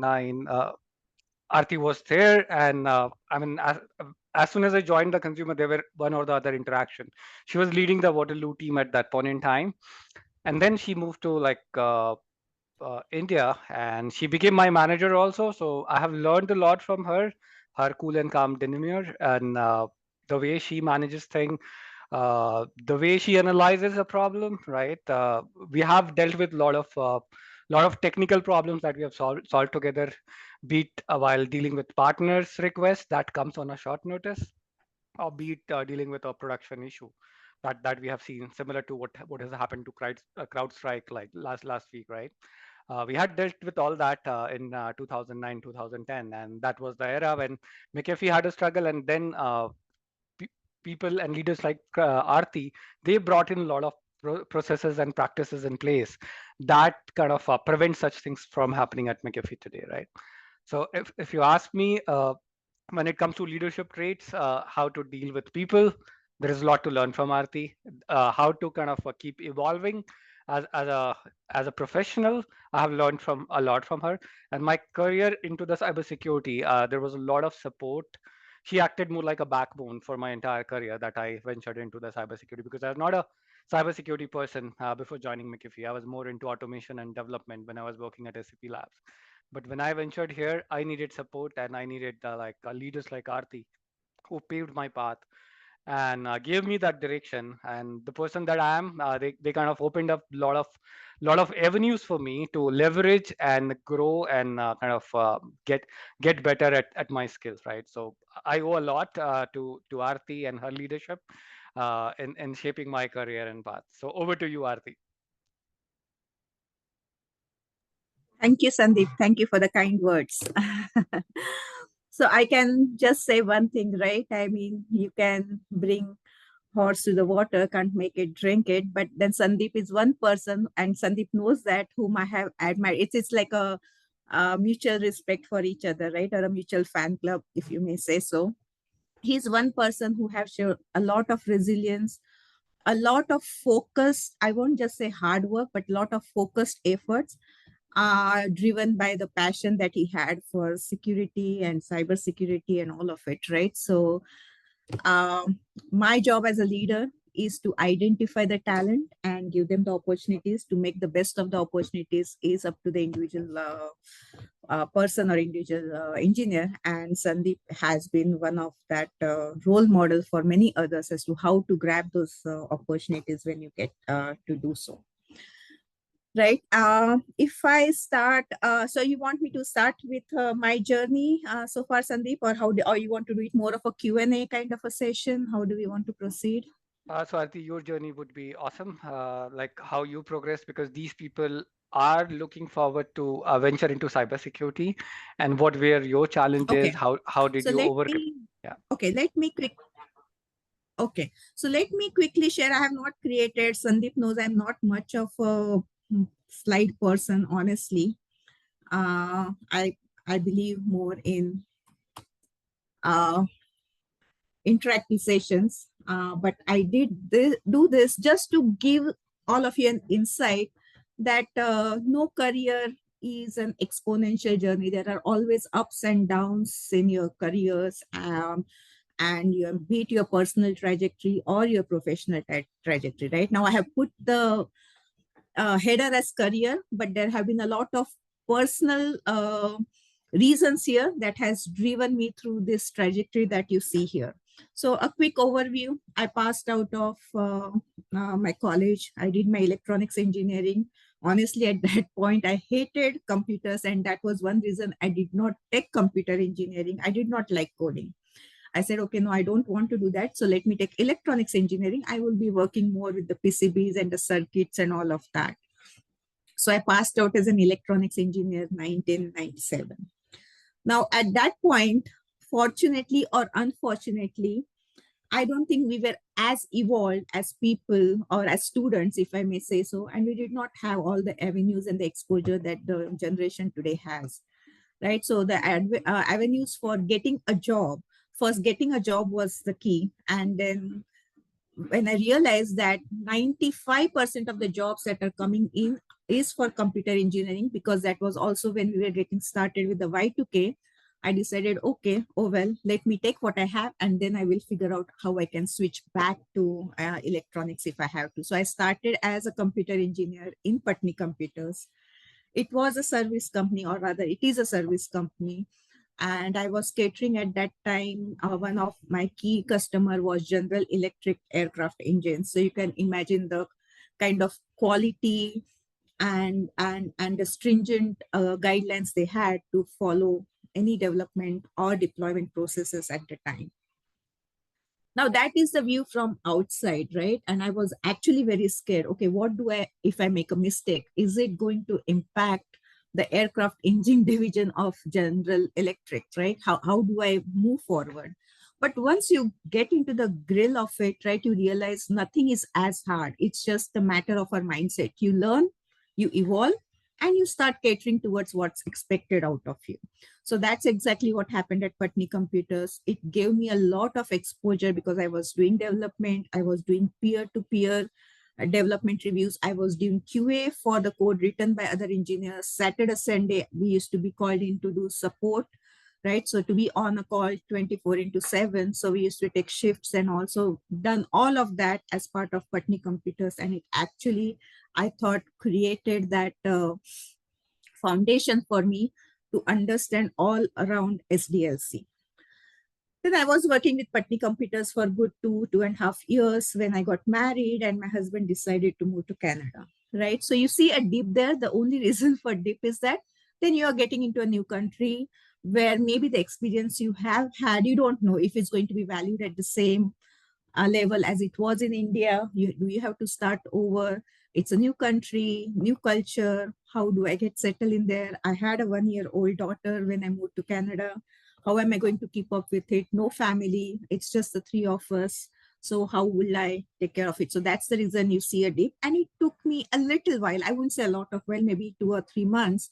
2009, Aarti was there, and I mean, as soon as I joined the consumer, there were one or the other interaction. She was leading the Waterloo team at that point in time, and then she moved to India, and she became my manager also. So I have learned a lot from her, her cool and calm demeanor, and the way she manages things, the way she analyzes a problem. Right, we have dealt with a lot of technical problems that we have solved together, be it while dealing with partners' requests that comes on a short notice, or be it dealing with a production issue that we have seen similar to what has happened to CrowdStrike like last week, right? We had dealt with all that in 2009, 2010, and that was the era when McAfee had a struggle, and then pe- people and leaders like Aarti, they brought in a lot of processes and practices in place that kind of prevent such things from happening at McAfee today, right? So if you ask me, when it comes to leadership traits, how to deal with people, there is a lot to learn from Aarti. How to kind of keep evolving as a professional, I have learned from a lot from her. And my career into the cybersecurity, there was a lot of support. She acted more like a backbone for my entire career that I ventured into the cybersecurity, because I was not a cybersecurity person before joining McAfee. I was more into automation and development when I was working at SAP Labs. But when I ventured here, I needed support, and I needed leaders like Aarti, who paved my path and gave me that direction. And the person that I am, they kind of opened up a lot of avenues for me to leverage and grow and get better at my skills, right? So I owe a lot to Aarti and her leadership in shaping my career and path. So over to you, Aarti. Thank you, Sandeep. Thank you for the kind words. So I can just say one thing, right? I mean, you can bring horse to the water, can't make it drink it. But then Sandeep is one person, and Sandeep knows that, whom I have admired. It's like a mutual respect for each other, right? Or a mutual fan club, if you may say so. He's one person who has shown a lot of resilience, a lot of focus. I won't just say hard work, but a lot of focused efforts driven by the passion that he had for security and cybersecurity and all of it, right? So my job as a leader is to identify the talent and give them the opportunities. To make the best of the opportunities is up to the individual person or individual engineer. And Sandeep has been one of that role model for many others as to how to grab those opportunities when you get to do so. Right. If I start, so you want me to start with my journey so far, Sandeep, or or you want to do it more of a Q&A kind of a session? How do we want to proceed? So I think your journey would be awesome, like how you progress, because these people are looking forward to venture into cybersecurity, and what were your challenges? Okay. How did So you let overcome? me, Yeah. okay, let me quick. Okay. So let me quickly share. I have not created, Sandeep knows I'm not much of a slide person, honestly. I believe more in uh, interactive sessions. But I did do this just to give all of you an insight that no career is an exponential journey. There are always ups and downs in your careers, and you beat your personal trajectory or your professional trajectory. Right now, I have put the header as career, but there have been a lot of personal reasons here that has driven me through this trajectory that you see here. So a quick overview. I passed out of my college. I did my electronics engineering. Honestly, at that point, I hated computers, and that was one reason I did not take computer engineering. I did not like coding. I said, okay, no, I don't want to do that. So let me take electronics engineering. I will be working more with the PCBs and the circuits and all of that. So I passed out as an electronics engineer 1997. Now, at that point, fortunately or unfortunately, I don't think we were as evolved as people or as students, if I may say so, and we did not have all the avenues and the exposure that the generation today has, right? So the avenues for getting a job, first getting a job was the key, and then when I realized that 95% of the jobs that are coming in is for computer engineering, because that was also when we were getting started with the Y2K, I decided, okay, oh well, let me take what I have and then I will figure out how I can switch back to electronics if I have to. So I started as a computer engineer in Patni Computers. It was a service company, or rather, it is a service company, and I was catering at that time. One of my key customer was General Electric aircraft engines. So you can imagine the kind of quality and the stringent guidelines they had to follow any development or deployment processes at the time. Now that is the view from outside, right? And I was actually very scared. Okay, what do I, if I make a mistake, is it going to impact the aircraft engine division of General Electric, right? How do I move forward? But once you get into the grill of it, right, you realize nothing is as hard. It's just a matter of our mindset. You learn, you evolve, and you start catering towards what's expected out of you. So that's exactly what happened at Patni Computers. It gave me a lot of exposure because I was doing development, I was doing peer-to-peer development reviews, I was doing QA for the code written by other engineers. Saturday, Sunday, we used to be called in to do support, right? So to be on a call 24 into 7. So we used to take shifts and also done all of that as part of Patni Computers. And it actually, I thought, created that foundation for me to understand all around SDLC. Then I was working with Patni Computers for good 2.5 years when I got married and my husband decided to move to Canada, right? So you see a dip there. The only reason for dip is that then you are getting into a new country where maybe the experience you have had, you don't know if it's going to be valued at the same level as it was in India. You have to start over. It's a new country, new culture. How do I get settled in there? I had a 1-year-old daughter when I moved to Canada. How am I going to keep up with it? No family. It's just the three of us. So how will I take care of it? So that's the reason you see a dip. And it took me a little while. I wouldn't say a lot of, well, maybe 2 or 3 months.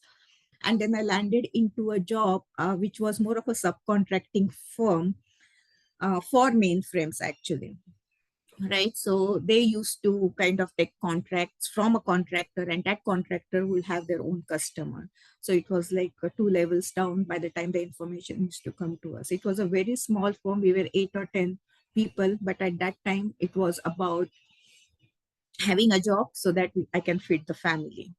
And then I landed into a job which was more of a subcontracting firm for mainframes actually, right? So they used to kind of take contracts from a contractor and that contractor will have their own customer. So it was like 2 levels down by the time the information used to come to us. It was a very small firm. We were 8 or 10 people, but at that time it was about having a job so that I can feed the family.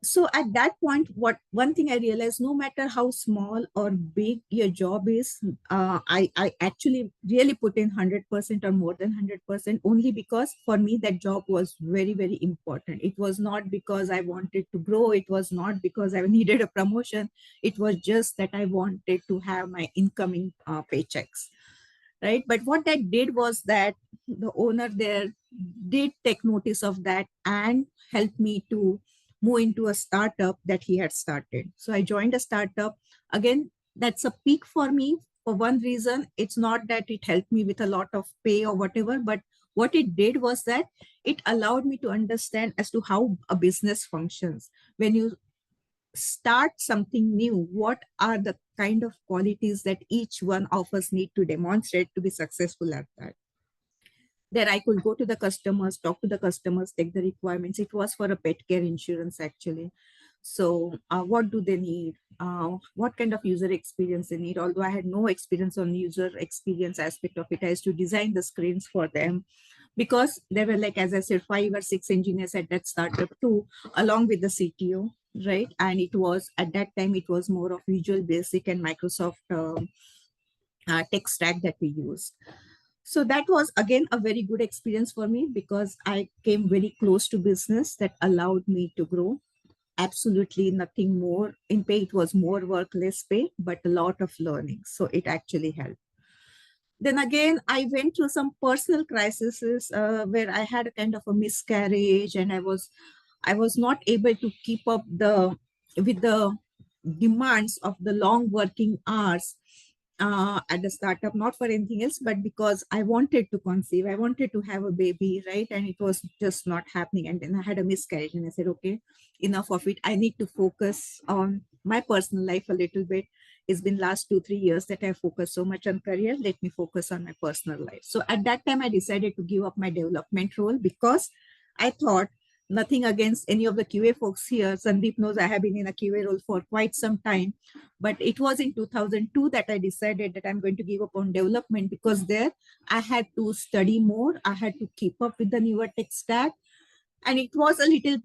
So at that point, what one thing I realized, no matter how small or big your job is, I actually really put in 100% or more than 100%, only because for me that job was very, very important. It was not because I wanted to grow. It was not because I needed a promotion. It was just that I wanted to have my incoming paychecks, right? But what that did was that the owner there did take notice of that and helped me to move into a startup that he had started. So I joined a startup. Again, that's a peak for me. For one reason, it's not that it helped me with a lot of pay or whatever, but what it did was that it allowed me to understand as to how a business functions. When you start something new, what are the kind of qualities that each one of us need to demonstrate to be successful at that? There I could go to the customers, talk to the customers, take the requirements. It was for a pet care insurance actually. So what do they need? What kind of user experience they need? Although I had no experience on user experience aspect of it, I used to design the screens for them because there were, like, as I said, 5 or 6 engineers at that startup too, along with the CTO, right? And it was, at that time, it was more of Visual Basic and Microsoft tech stack that we used. So that was again a very good experience for me because I came very close to business that allowed me to grow. Absolutely nothing more in pay. It was more work, less pay, but a lot of learning. So it actually helped. Then again, I went through some personal crises where I had a kind of a miscarriage, and I was not able to keep up with the demands of the long working hours at the startup, not for anything else, but because I wanted to conceive, I wanted to have a baby, right? And it was just not happening. And then I had a miscarriage, and I said, okay, enough of it. I need to focus on my personal life a little bit. It's been last 2-3 years that I focus so much on career. Let me focus on my personal life. So at that time, I decided to give up my development role because I thought, nothing against any of the QA folks here. Sandeep knows I have been in a QA role for quite some time, but it was in 2002 that I decided that I'm going to give up on development, because there I had to study more. I had to keep up with the newer tech stack. And it was a little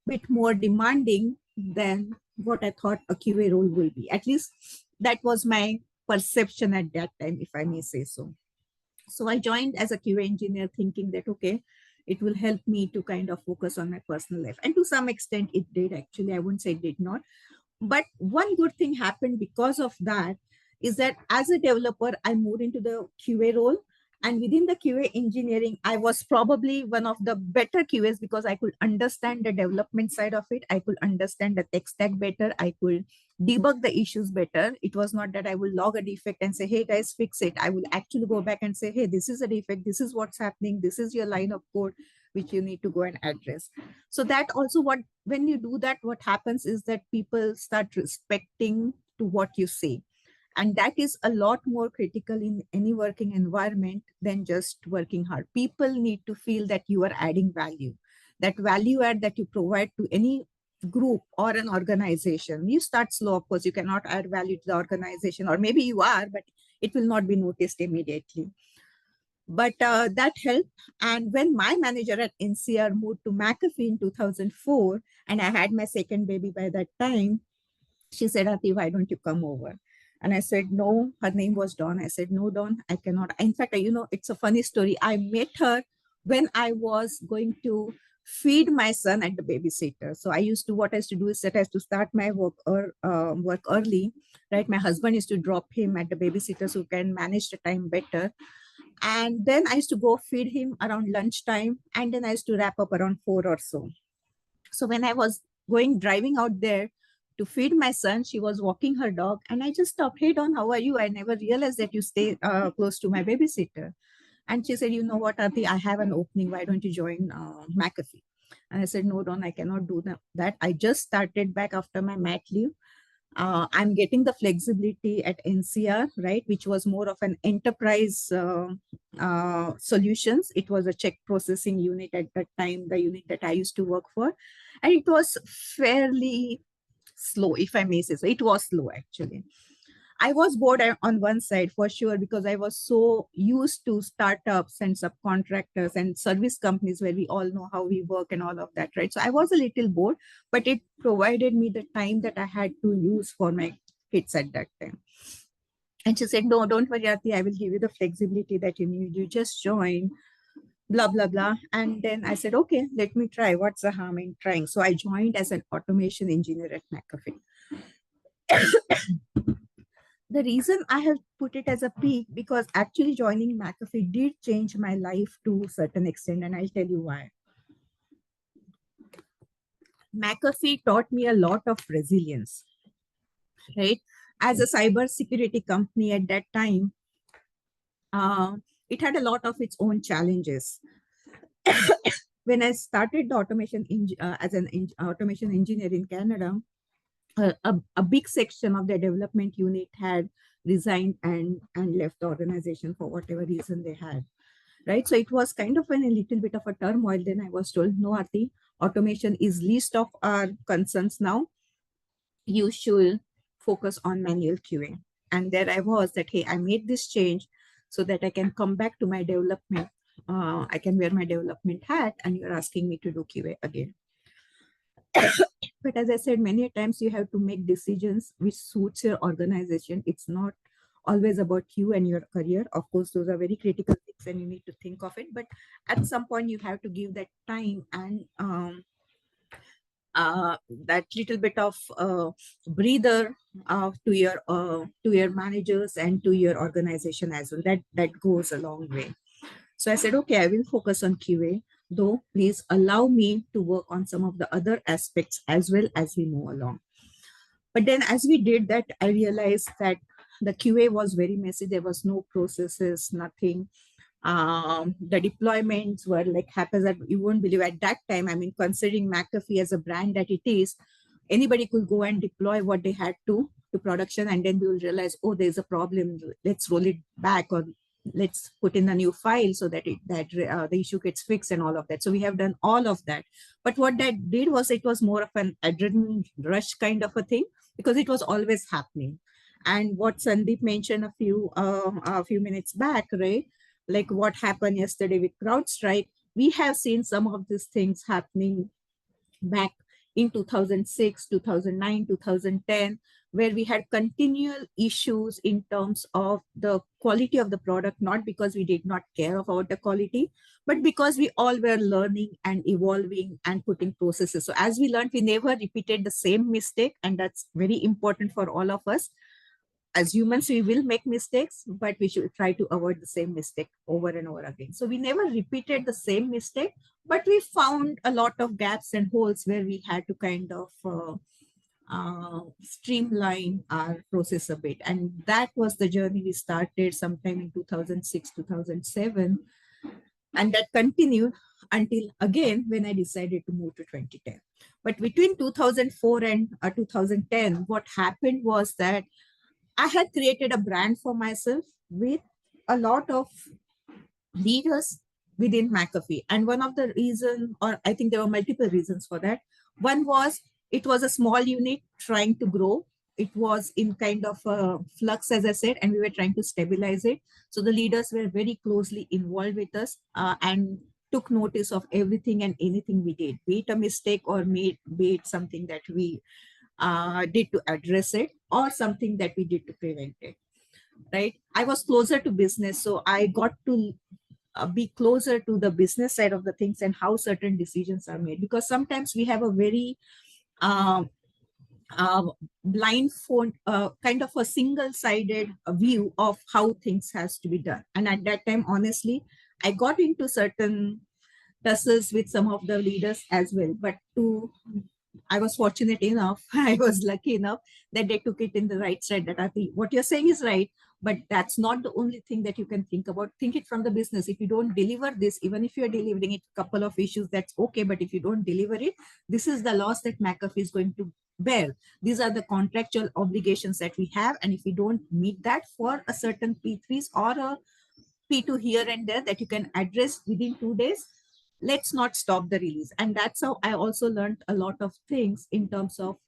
bit more demanding than what I thought a QA role will be. At least that was my perception at that time, if I may say so. So I joined as a QA engineer thinking that, okay, it will help me to kind of focus on my personal life. And to some extent it did actually. I wouldn't say it did not. But one good thing happened because of that is that as a developer, I moved into the QA role. And within the QA engineering, I was probably one of the better QAs because I could understand the development side of it. I could understand the tech stack better. I could debug the issues better. It was not that I will log a defect and say, hey guys, fix it. I will actually go back and say, hey, this is a defect. This is what's happening. This is your line of code which you need to go and address. So that also, when you do that, what happens is that people start respecting to what you say. And that is a lot more critical in any working environment than just working hard. People need to feel that you are adding value, that value add that you provide to any group or an organization. You start slow, of course, you cannot add value to the organization, or maybe you are, but it will not be noticed immediately. But that helped. And when my manager at NCR moved to McAfee in 2004, and I had my second baby by that time, she said, Ati, why don't you come over? And I said, no. Her name was Dawn. I said, no, Dawn, I cannot. In fact, it's a funny story. I met her when I was going to feed my son at the babysitter. So what I used to do is that I used to start my work early, right? My husband used to drop him at the babysitter so he can manage the time better. And then I used to go feed him around lunchtime. And then I used to wrap up around 4 or so. So when I was driving out there to feed my son, she was walking her dog. And I just stopped, hey, Dawn, how are you? I never realized that you stay close to my babysitter. And she said, you know what, Aarti, I have an opening. Why don't you join McAfee? And I said, no, Dawn, I cannot do that. I just started back after my mat leave. I'm getting the flexibility at NCR, right, which was more of an enterprise solutions. It was a check processing unit at that time, the unit that I used to work for. And it was fairly slow, if I may say so. It was slow, actually. I was bored on one side for sure, because I was so used to startups and subcontractors and service companies where we all know how we work and all of that, right? So I was a little bored, but it provided me the time that I had to use for my kids at that time. And she said, no, don't worry, Aarti, I will give you the flexibility that you need. You just join, blah, blah, blah. And then I said, okay, let me try. What's the harm in trying? So I joined as an automation engineer at McAfee. The reason I have put it as a peak, because actually joining McAfee did change my life to a certain extent, and I'll tell you why. McAfee taught me a lot of resilience, right? As a cybersecurity company at that time, it had a lot of its own challenges. When I started the automation as an automation engineer in Canada, a big section of the development unit had resigned and left the organization for whatever reason they had, right? So it was kind of a little bit of a turmoil. Then I was told, no, Aarti, automation is least of our concerns now. You should focus on manual QA. And there I was that, hey, I made this change so that I can come back to my development. I can wear my development hat, and you're asking me to do QA again. But as I said, many times you have to make decisions which suits your organization. It's not always about you and your career. Of course, those are very critical things and you need to think of it. But at some point you have to give that time and that little bit of breather to your managers and to your organization as well. That goes a long way. So I said, okay, I will focus on QA, though please allow me to work on some of the other aspects as well as we move along. But then as we did that, I realized that the QA was very messy. There was no processes, nothing. The deployments were like haphazard. You won't believe at that time, I mean, considering McAfee as a brand that it is, anybody could go and deploy what they had to to production, and then we will realize, oh, there's a problem. Let's roll it back, or let's put in a new file so that the issue gets fixed and all of that. So we have done all of that. But what that did was, it was more of an adrenaline rush kind of a thing, because it was always happening. And what Sandeep mentioned a few minutes back, right? Like what happened yesterday with CrowdStrike, we have seen some of these things happening back in 2006, 2009, 2010, where we had continual issues in terms of the quality of the product, not because we did not care about the quality, but because we all were learning and evolving and putting processes. So as we learned, we never repeated the same mistake, and that's very important for all of us. As humans, we will make mistakes, but we should try to avoid the same mistake over and over again. So we never repeated the same mistake, but we found a lot of gaps and holes where we had to kind of streamline our process a bit. And that was the journey we started sometime in 2006, 2007. And that continued until again when I decided to move to 2010. But between 2004 and 2010, what happened was that I had created a brand for myself with a lot of leaders within McAfee. And one of the reasons, or I think there were multiple reasons for that. One was, it was a small unit trying to grow. It was in kind of a flux, as I said, and we were trying to stabilize it. So the leaders were very closely involved with us and took notice of everything and anything we did, be it a mistake or be it something that we did to address it, or something that we did to prevent it, right? I was closer to business, so I got to be closer to the business side of the things and how certain decisions are made, because sometimes we have a very blindfold, kind of a single-sided view of how things has to be done. And at that time, honestly, I got into certain tussles with some of the leaders as well, but I was fortunate enough, I was lucky enough that they took it in the right side, that I think what you're saying is right, but that's not the only thing that you can think about. Think it from the business. If you don't deliver this, even if you're delivering it, a couple of issues, that's okay. But if you don't deliver it, this is the loss that McAfee is going to bear. These are the contractual obligations that we have. And if we don't meet that for a certain P3s or a P2 here and there that you can address within 2 days, let's not stop the release. And that's how I also learned a lot of things in terms of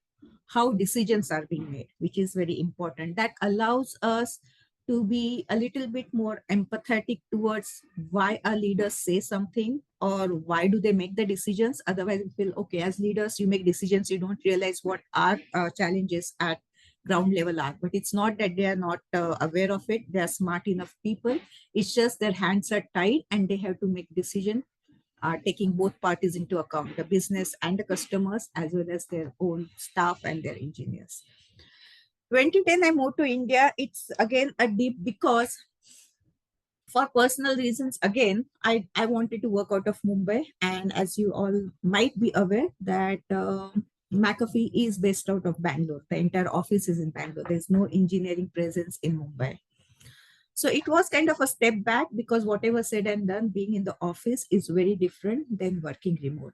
how decisions are being made, which is very important. That allows us to be a little bit more empathetic towards why our leaders say something or why do they make the decisions. Otherwise, we feel, okay, as leaders, you make decisions, you don't realize what our challenges at ground level are. But it's not that they are not aware of it. They are smart enough people. It's just their hands are tied and they have to make decisions taking both parties into account, the business and the customers, as well as their own staff and their engineers. 2010, I moved to India. It's again a deep, because for personal reasons, again, I wanted to work out of Mumbai. And as you all might be aware that McAfee is based out of Bangalore. The entire office is in Bangalore. There's no engineering presence in Mumbai. So it was kind of a step back, because whatever said and done, being in the office is very different than working remote.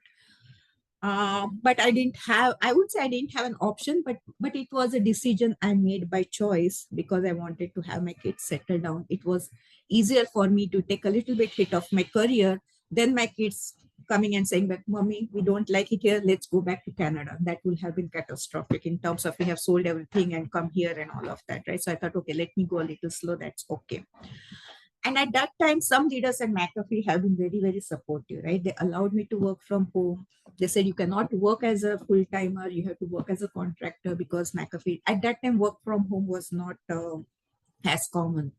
But I would say I didn't have an option, but it was a decision I made by choice, because I wanted to have my kids settle down. It was easier for me to take a little bit hit of my career than my kids coming and saying that, Mommy, we don't like it here, let's go back to Canada. That would have been catastrophic in terms of we have sold everything and come here and all of that, right? So I thought, okay, let me go a little slow, that's okay. And at that time, some leaders at McAfee have been very, very supportive, right? They allowed me to work from home. They said, you cannot work as a full-timer, you have to work as a contractor, because McAfee, at that time, work from home was not as common,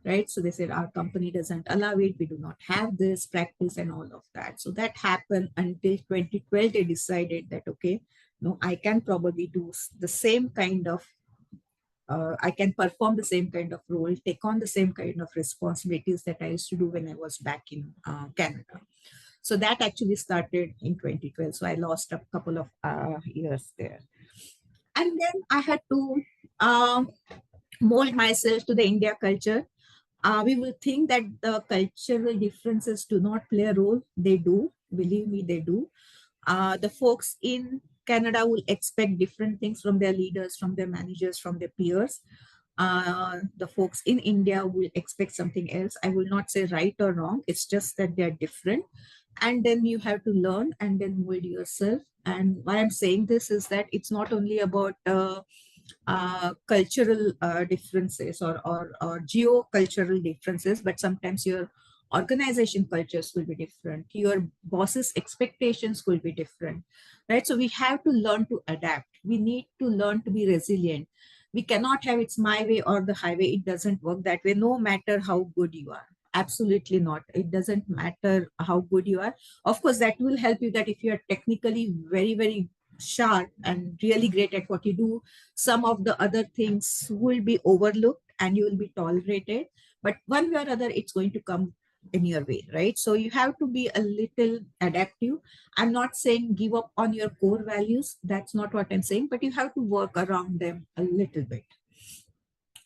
right? So they said, our company doesn't allow it. We do not have this practice and all of that. So that happened until 2012. They decided that, okay, no, I can probably do the same kind of, I can perform the same kind of role, take on the same kind of responsibilities that I used to do when I was back in Canada. So that actually started in 2012. So I lost a couple of years there. And then I had to mold myself to the India culture. We will think that the cultural differences do not play a role. They do. Believe me, they do. The folks in Canada will expect different things from their leaders, from their managers, from their peers. The folks in India will expect something else. I will not say right or wrong. It's just that they're different. And then you have to learn and then mold yourself. And why I'm saying this is that it's not only about cultural differences or geo-cultural differences, but sometimes your organization cultures will be different. Your boss's expectations will be different, right? So we have to learn to adapt. We need to learn to be resilient. We cannot have it's my way or the highway. It doesn't work that way, no matter how good you are. Absolutely not. It doesn't matter how good you are. Of course, that will help you that if you are technically very, very sharp and really great at what you do, some of the other things will be overlooked and you will be tolerated. But one way or other, it's going to come in your way, right? So you have to be a little adaptive. I'm not saying give up on your core values. That's not what I'm saying, but you have to work around them a little bit,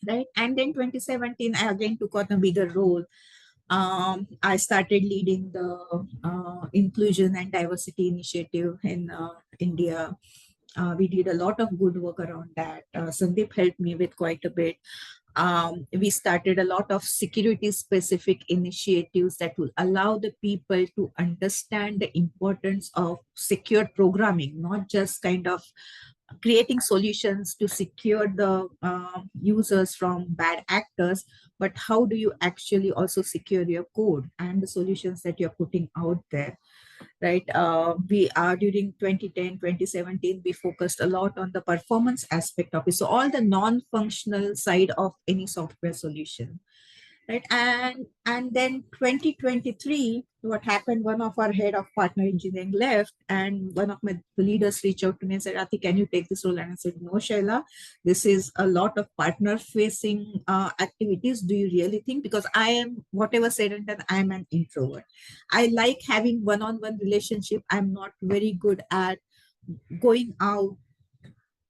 right? And then 2017, I again took on a bigger role. I started leading the inclusion and diversity initiative in India. We did a lot of good work around that. Sandeep helped me with quite a bit. We started a lot of security specific initiatives that will allow the people to understand the importance of secure programming, not just kind of creating solutions to secure the users from bad actors, but how do you actually also secure your code and the solutions that you're putting out there, right? We are during 2010, 2017, we focused a lot on the performance aspect of it. So all the non-functional side of any software solution, right? And then 2023, what happened, one of our head of partner engineering left and one of my leaders reached out to me and said, Aarti, can you take this role? And I said, no, Shaila, this is a lot of partner facing activities. Do you really think? Because I am, whatever said and done, I'm an introvert. I like having one-on-one relationship. I'm not very good at going out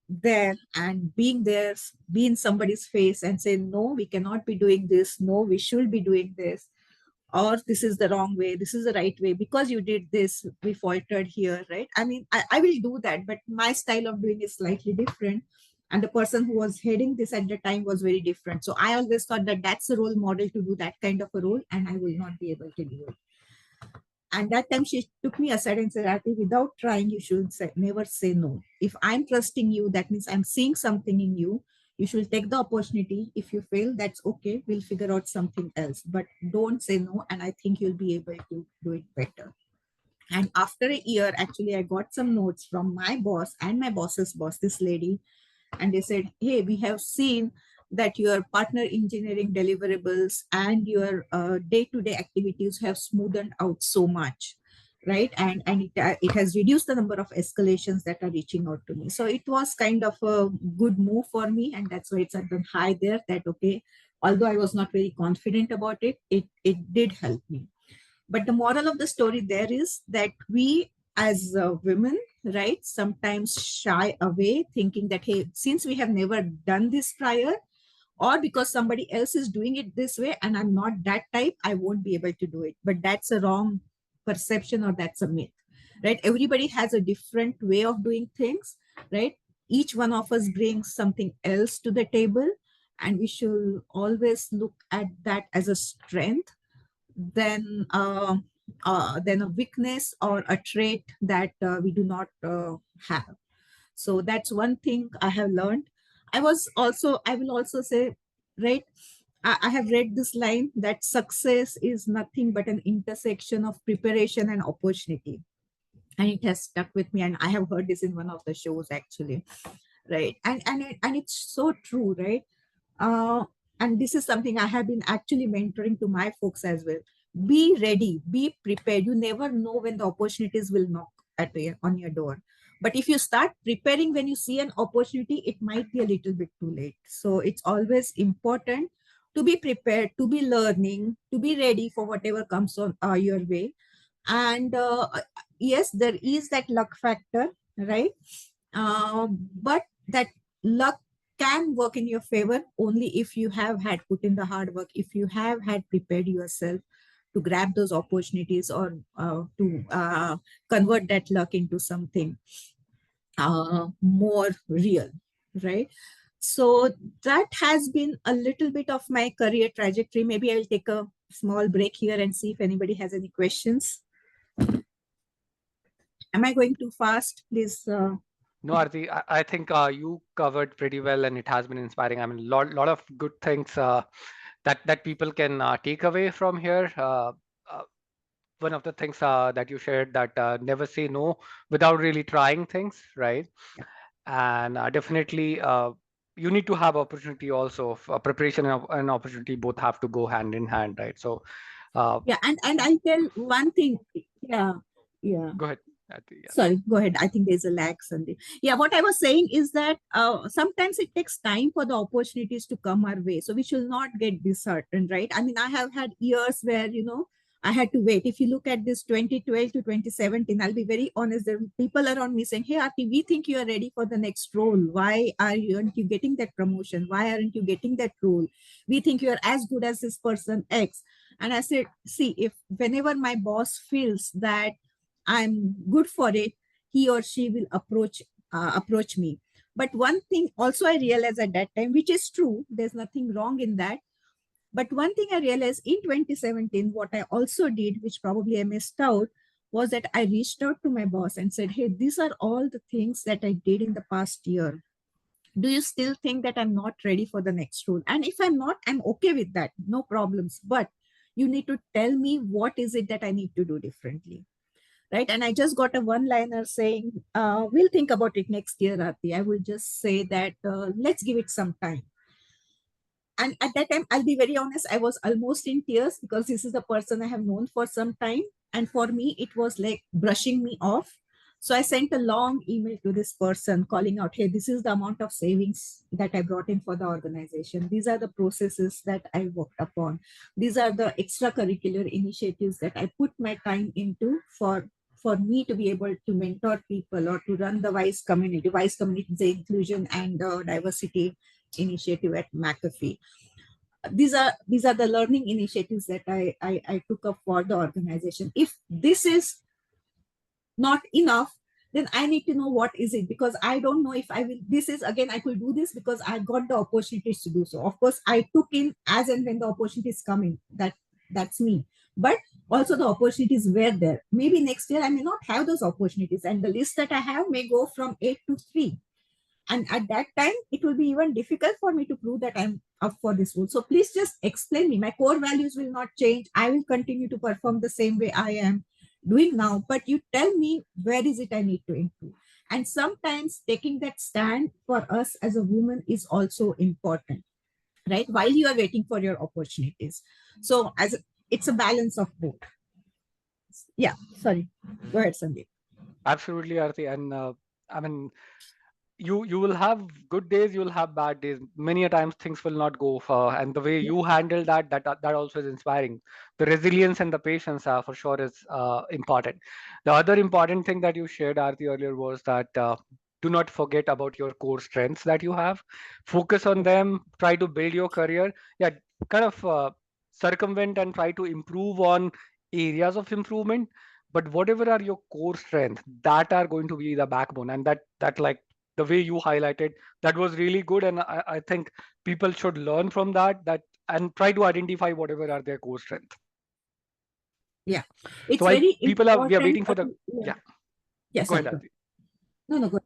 there and being there, be in somebody's face and say, no, we cannot be doing this. No, we should be doing this. Or this is the wrong way. This is the right way. Because you did this, we faltered here, right? I mean, I will do that, but my style of doing is slightly different. And the person who was heading this at the time was very different. So I always thought that that's a role model to do that kind of a role, and I will not be able to do it. And that time she took me aside and said, Aarti, without trying, you should say, never say no. If I'm trusting you, that means I'm seeing something in you. You should take the opportunity. If you fail, that's okay. We'll figure out something else. But don't say no. And I think you'll be able to do it better. And after a year, actually, I got some notes from my boss and my boss's boss, this lady. And they said, hey, we have seen that your partner engineering deliverables and your day-to-day activities have smoothened out so much, right? And it has reduced the number of escalations that are reaching out to me. So it was kind of a good move for me, and that's why it's at the high there that, okay, although I was not very confident about it, it did help me. But the moral of the story there is that we as women, right, sometimes shy away thinking that, hey, since we have never done this prior, or because somebody else is doing it this way and I'm not that type, I won't be able to do it. But that's a wrong perception, or that's a myth, right? Everybody has a different way of doing things, right? Each one of us brings something else to the table, and we should always look at that as a strength than a weakness or a trait that we do not have. So that's one thing I have learned. I will also say, right, I have read this line that success is nothing but an intersection of preparation and opportunity. And it has stuck with me. And I have heard this in one of the shows actually, right? And it's so true, right? And this is something I have been actually mentoring to my folks as well. Be ready, be prepared. You never know when the opportunities will knock on your door. But if you start preparing when you see an opportunity, it might be a little bit too late. So it's always important to be prepared, to be learning, to be ready for whatever comes on your way. And yes, there is that luck factor, right? But that luck can work in your favor only if you have had put in the hard work, if you have had prepared yourself to grab those opportunities or to convert that luck into something. more real, right? So that has been a little bit of my career trajectory. Maybe I'll take a small break here and see if anybody has any questions. Am I going too fast? Please. No, Arti, I think you covered pretty well, and it has been inspiring. I mean, lot of good things that people can take away from here. Uh, One of the things that you shared, that never say no without really trying things, right? And definitely, you need to have opportunity also. Preparation and opportunity both have to go hand in hand, right? So, uh, Yeah, and I'll tell one thing. Yeah, yeah. go ahead, Arti. Yeah. Sorry, go ahead. I think there's a lag, Sandeep. Yeah, what I was saying is that sometimes it takes time for the opportunities to come our way. So we should not get disheartened, right? I mean, I have had years where, I had to wait. If you look at this 2012 to 2017, I'll be very honest. There are people around me saying, "Hey, Aarti, we think you are ready for the next role. Why aren't you getting that promotion? Why aren't you getting that role? We think you are as good as this person X." And I said, see, if whenever my boss feels that I'm good for it, he or she will approach me. But one thing also I realized at that time, which is true, there's nothing wrong in that. But one thing I realized in 2017, what I also did, which probably I missed out, was that I reached out to my boss and said, "Hey, these are all the things that I did in the past year. Do you still think that I'm not ready for the next role? And if I'm not, I'm okay with that, no problems. But you need to tell me what is it that I need to do differently." Right. And I just got a one liner saying, we'll think about it next year, Aarti. I will just say that let's give it some time. And at that time, I'll be very honest, I was almost in tears because this is a person I have known for some time. And for me, it was like brushing me off. So I sent a long email to this person calling out, "Hey, this is the amount of savings that I brought in for the organization. These are the processes that I worked upon. These are the extracurricular initiatives that I put my time into for me to be able to mentor people or to run the WISE community. WISE community is the inclusion and diversity initiative at McAfee. These are the learning initiatives that I took up for the organization. If this is not enough, then I need to know what is it, because I don't know if I will. This is again, I could do this because I got the opportunities to do so. Of course, I took in as and when the opportunities come in. That's me. But also the opportunities were there. Maybe next year I may not have those opportunities, and the list that I have may go from 8 to 3. And at that time, it will be even difficult for me to prove that I'm up for this role. So please just explain me. My core values will not change. I will continue to perform the same way I am doing now. But you tell me, where is it I need to improve? And sometimes taking that stand for us as a woman is also important, right? While you are waiting for your opportunities. So it's a balance of both. Yeah, sorry. Go ahead, Sandeep. Absolutely, Arti. And I mean, you will have good days, you'll have bad days. Many a times things will not go far, and the way Yeah. you handle that also is inspiring. The resilience and the patience for sure is important. The other important thing that you shared, Arti, earlier was that do not forget about your core strengths that you have. Focus on them, try to build your career. Yeah, kind of circumvent and try to improve on areas of improvement, but whatever are your core strengths, that are going to be the backbone. And that like the way you highlighted, that was really good. And I think people should learn from that and try to identify whatever are their core strengths. Yeah. So It's while very people are we are important. waiting for the Yeah. yeah, Yeah, go ahead, sorry. Go. Arti. No, no, go.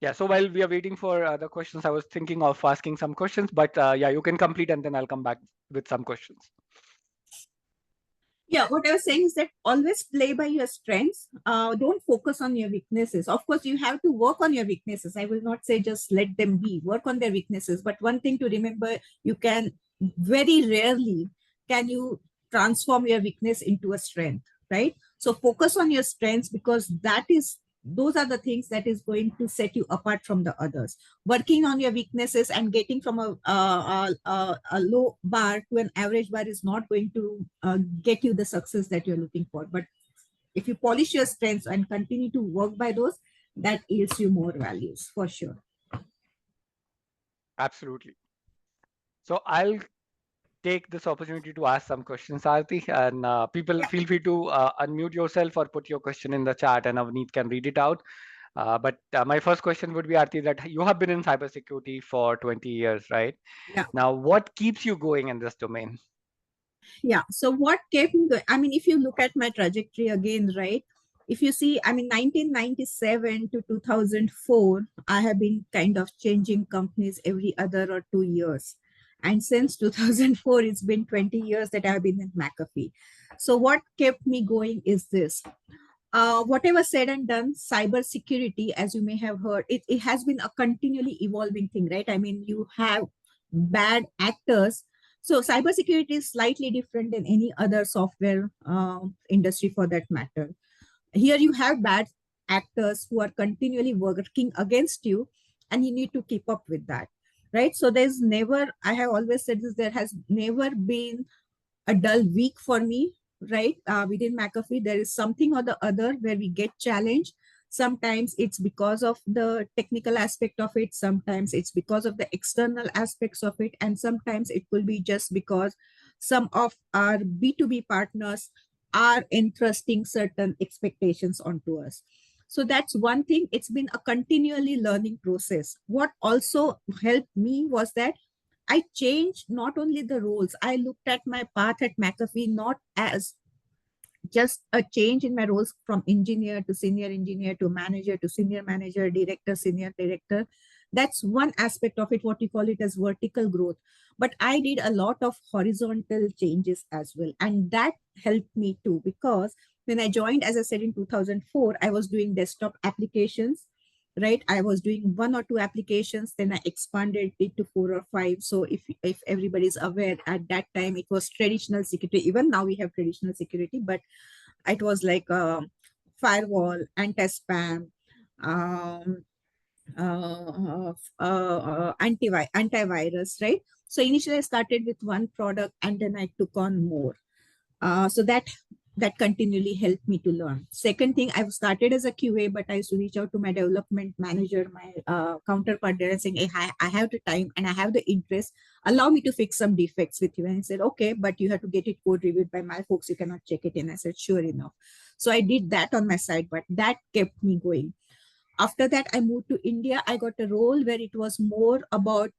Yeah, so while we are waiting for the questions, I was thinking of asking some questions, but yeah, you can complete and then I'll come back with some questions. Yeah, what I was saying is that always play by your strengths. Don't focus on your weaknesses. Of course, you have to work on your weaknesses. I will not say just let them be. Work on their weaknesses. But one thing to remember, you can very rarely can you transform your weakness into a strength, right? So focus on your strengths, because those are the things that is going to set you apart from the others. Working on your weaknesses and getting from a low bar to an average bar is not going to get you the success that you're looking for. But if you polish your strengths and continue to work by those, that yields you more values for sure. Absolutely. So I'll take this opportunity to ask some questions, Aarti, and people Yeah. feel free to unmute yourself or put your question in the chat, and Avneet can read it out. But my first question would be, Aarti, that you have been in cybersecurity for 20 years, right? Yeah. Now, what keeps you going in this domain? Yeah. So what kept me going? I mean, if you look at my trajectory again, right? If you see, I mean, 1997 to 2004, I have been kind of changing companies every other or 2 years. And since 2004, it's been 20 years that I've been at McAfee. So what kept me going is this. Whatever said and done, cybersecurity, as you may have heard, it has been a continually evolving thing, right? I mean, you have bad actors. So cybersecurity is slightly different than any other software industry for that matter. Here you have bad actors who are continually working against you, and you need to keep up with that, right? So there's never, I have always said this, there has never been a dull week for me, right? Within McAfee, there is something or the other where we get challenged. Sometimes it's because of the technical aspect of it, sometimes it's because of the external aspects of it, and sometimes it will be just because some of our B2B partners are entrusting certain expectations onto us. So that's one thing. It's been a continually learning process. What also helped me was that I changed not only the roles, I looked at my path at McAfee not as just a change in my roles from engineer to senior engineer to manager to senior manager, director, senior director. That's one aspect of it, what you call it as vertical growth. But I did a lot of horizontal changes as well. And that helped me too, because when I joined, as I said, in 2004, I was doing desktop applications, right? I was doing one or two applications, then I expanded it to four or five. So if everybody's aware, at that time it was traditional security. Even now we have traditional security, but it was like firewall, anti-spam, um, antivirus, right? So initially I started with one product and then I took on more. So that continually helped me to learn. Second thing, I've started as a QA, but I used to reach out to my development manager, my counterpart there, and saying, hey, I have the time and I have the interest. Allow me to fix some defects with you. And he said, okay, but you have to get it code reviewed by my folks. You cannot check it in. I said, sure enough. So I did that on my side, but that kept me going. After that, I moved to India. I got a role where it was more about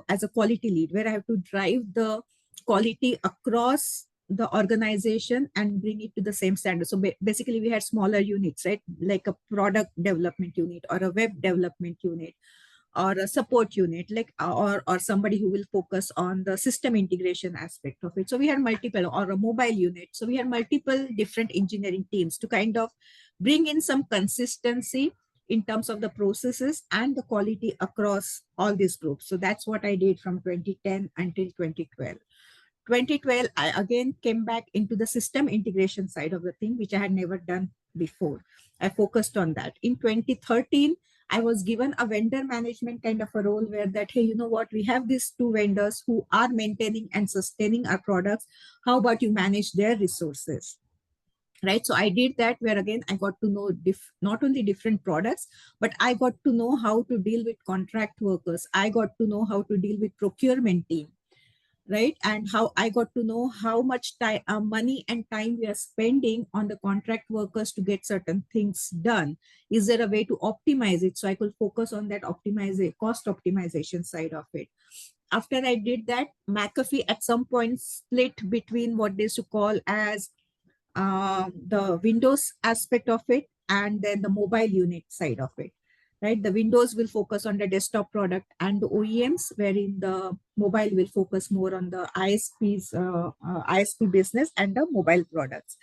as a quality lead, where I have to drive the quality across the organization and bring it to the same standard. So basically, we had smaller units, right? Like a product development unit or a web development unit or a support unit, like or somebody who will focus on the system integration aspect of it. So we had multiple, or a mobile unit. So we had multiple different engineering teams to kind of bring in some consistency in terms of the processes and the quality across all these groups. So that's what I did from 2010 until 2012. 2012, I again came back into the system integration side of the thing, which I had never done before. I focused on that. In 2013, I was given a vendor management kind of a role where that, hey, you know what, we have these two vendors who are maintaining and sustaining our products. How about you manage their resources? Right. So I did that, where again I got to know not only different products, but I got to know how to deal with contract workers. I got to know how to deal with procurement team, right? And how I got to know how much time, money and time we are spending on the contract workers to get certain things done. Is there a way to optimize it? So I could focus on that cost optimization side of it. After I did that, McAfee at some point split between what they used to call as the Windows aspect of it and then the mobile unit side of it. Right, the Windows will focus on the desktop product and the OEMs, wherein the mobile will focus more on the ISP business and the mobile products.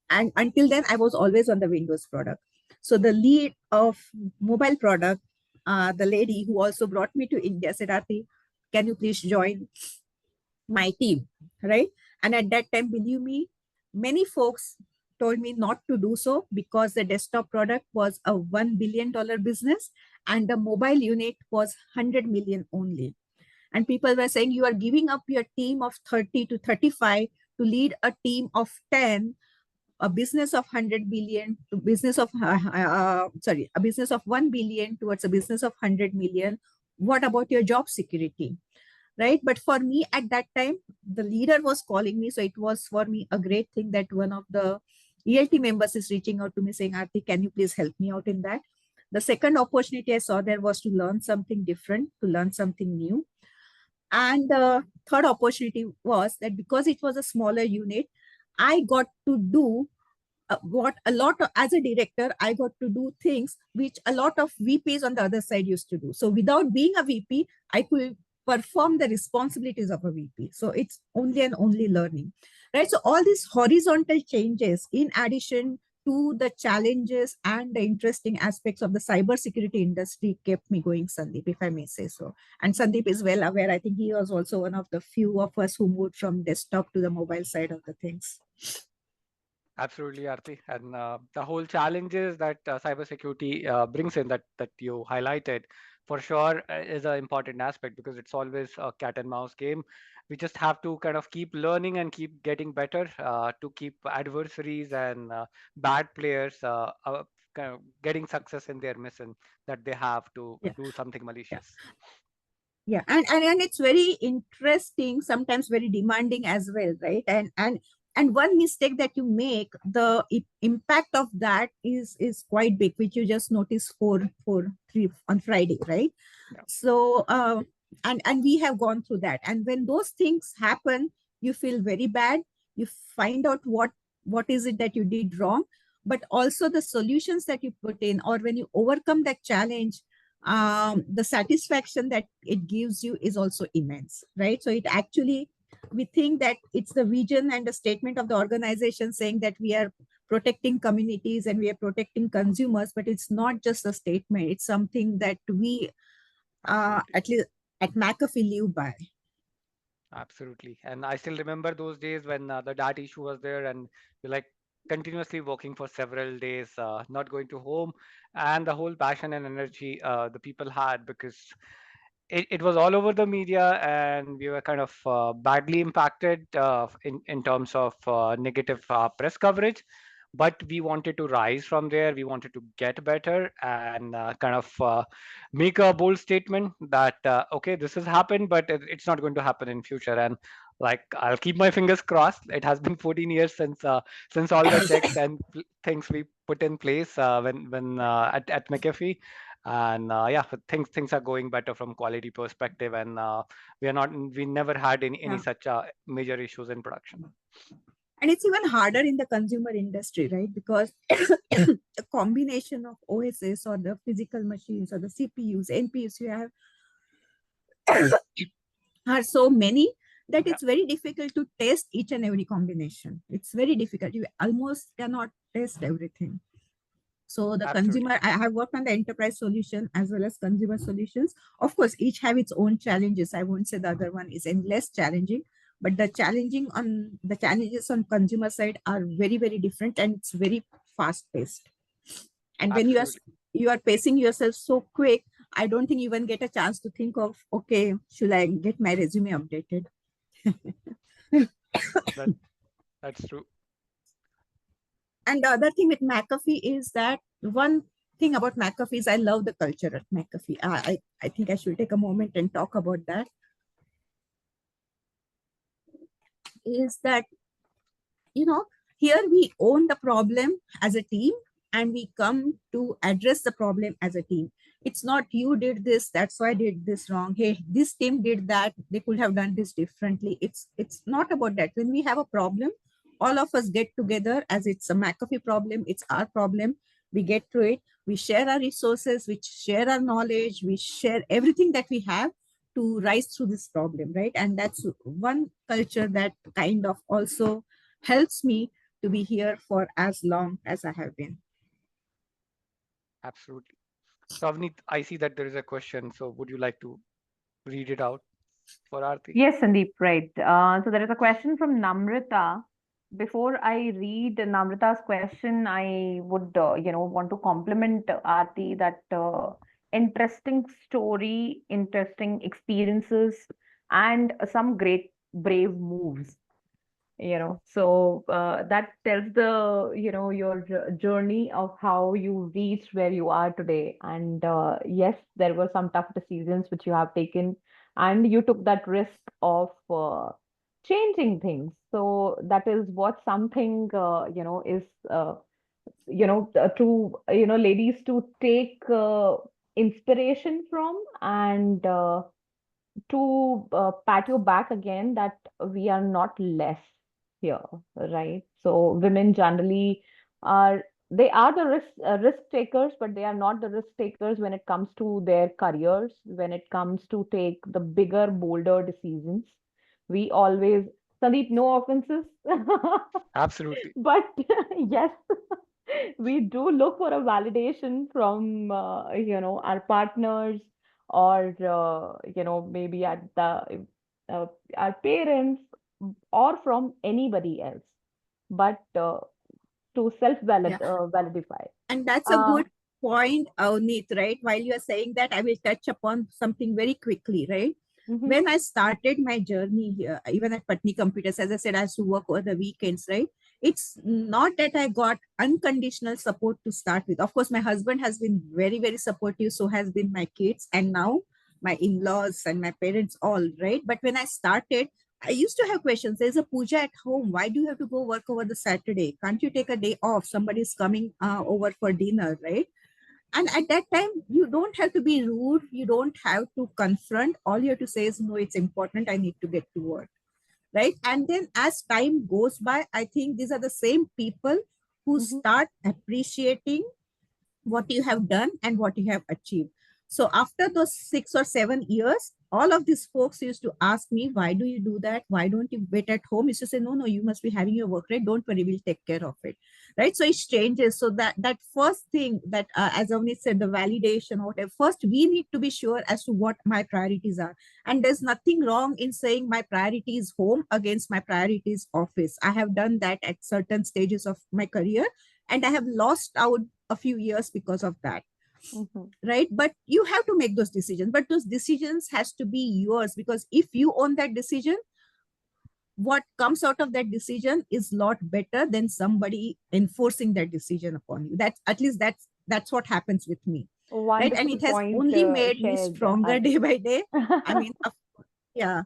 And until then, I was always on the Windows product. So the lead of mobile product, the lady who also brought me to India, said, Aarti, can you please join my team, right? And at that time, believe me, many folks told me not to do so because the desktop product was a $1 billion business and the mobile unit was 100 million only. And people were saying, you are giving up your team of 30 to 35 to lead a team of 10, a business of 100 billion to business of, a business of 1 billion towards a business of 100 million. What about your job security? Right? But for me at that time, the leader was calling me. So it was for me a great thing that one of the ELT members is reaching out to me saying, Aarti, can you please help me out in that? The second opportunity I saw there was to learn something different, to learn something new. And the third opportunity was that because it was a smaller unit, I got to do what a lot of, as a director, I got to do things which a lot of VPs on the other side used to do. So without being a VP, I could perform the responsibilities of a VP. So it's only and only learning, right? So all these horizontal changes, in addition to the challenges and the interesting aspects of the cybersecurity industry, kept me going, Sandeep, if I may say so. And Sandeep is well aware. I think he was also one of the few of us who moved from desktop to the mobile side of the things. Absolutely, Arti. And the whole challenges that cybersecurity brings in that you highlighted for sure is an important aspect because it's always a cat and mouse game. We just have to kind of keep learning and keep getting better to keep adversaries and bad players kind of getting success in their mission that they have to Yeah. do something Yeah. malicious. Yeah, and it's very interesting, sometimes very demanding as well, right? And one mistake that you make, the impact of that is quite big, which you just noticed for 3 on Friday, right? Yeah, So and we have gone through that, and when those things happen, you feel very bad. You find out what is it that you did wrong, but also the solutions that you put in, or when you overcome that challenge, the satisfaction that it gives you is also immense, right? So it actually, we think that it's the vision and the statement of the organization saying that we are protecting communities and we are protecting consumers, but it's not just a statement. It's something that we absolutely. at least at McAfee live by. Absolutely. And I still remember those days when the DAT issue was there and you're like continuously working for several days, not going to home, and the whole passion and energy the people had because it was all over the media and we were kind of badly impacted in terms of negative press coverage. But we wanted to rise from there. We wanted to get better and kind of make a bold statement that okay, this has happened, but it's not going to happen in future. And like I'll keep my fingers crossed. It has been 14 years since all the checks and things we put in place when at McAfee, and yeah, but things are going better from quality perspective, and we never had any Yeah. such major issues in production. And it's even harder in the consumer industry, right? Because the combination of OSS or the physical machines or the CPUs, NPUs you have are so many that Yeah, it's very difficult to test each and every combination. It's very difficult. You almost cannot test everything. So the absolutely. consumer, I have worked on the enterprise solution as well as consumer solutions. Of course, each have its own challenges. I won't say the other one is any less challenging, but the challenges on consumer side are very, very different, and it's very fast paced. And when Absolutely. you are pacing yourself so quick, I don't think you even get a chance to think of, okay, should I get my resume updated? That that's true. And the other thing with McAfee is that one thing about McAfee is I love the culture at McAfee. I think I should take a moment and talk about that. Is that, you know, here we own the problem as a team and we come to address the problem as a team. It's not you did this, that's why I did this wrong. Hey, this team did that, they could have done this differently. It's not about that. When we have a problem, all of us get together as it's a McAfee problem, it's our problem. We get through it. We share our resources, we share our knowledge, we share everything that we have to rise through this problem, right? And that's one culture that kind of also helps me to be here for as long as I have been. Absolutely. So Avneet, I see that there is a question. So would you like to read it out for Aarti? Yes, Sandeep, right. So there is a question from Namrita. Before I read Namrita's question, I would, want to compliment Aarti that interesting story, interesting experiences, and some great brave moves. So that tells your journey of how you reached where you are today. And yes, there were some tough decisions which you have taken, and you took that risk of changing things. So that is what something is ladies to take inspiration from, and to pat your back again that we are not less here, right? So women generally are, they are the risk takers, but they are not the risk takers when it comes to their careers, when it comes to take the bigger, bolder decisions. We always, Sandeep, no offenses, Absolutely. but yes, we do look for a validation from our partners, or maybe at the uh, our parents, or from anybody else, but to Yeah. validify. And that's a uh, good point, Avneet, right? While you are saying that, I will touch upon something very quickly, right? mhm, When I started my journey here, even at Patni Computers, as I said, I used to work over the weekends, right? It's not that I got unconditional support to start with. Of course, my husband has been very, very supportive. So has been my kids, and now my in-laws and my parents, all right. But when I started, I used to have questions. There's a puja at home. Why do you have to go work over the Saturday? Can't you take a day off? Somebody's coming over for dinner, right? And at that time, you don't have to be rude. You don't have to confront. All you have to say is, no, it's important. I need to get to work, right? And then as time goes by, I think these are the same people who mhm. start appreciating what you have done and what you have achieved. So after those 6 or 7 years, all of these folks used to ask me, why do you do that? Why don't you wait at home? Used to say, no, no, you must be having your work, right? Don't worry, we'll take care of it. Right. So it changes. So that first thing that, as Avni said, the validation or whatever, first we need to be sure as to what my priorities are. And there's nothing wrong in saying my priority is home against my priority is office. I have done that at certain stages of my career, and I have lost out a few years because of that, Mhm. right? But you have to make those decisions, but those decisions has to be yours, because if you own that decision, what comes out of that decision is a lot better than somebody enforcing that decision upon you. That's, at least that's what happens with me, right? And Wonderful it has point only made me shared, stronger day Aarti. by day. I mean, yeah,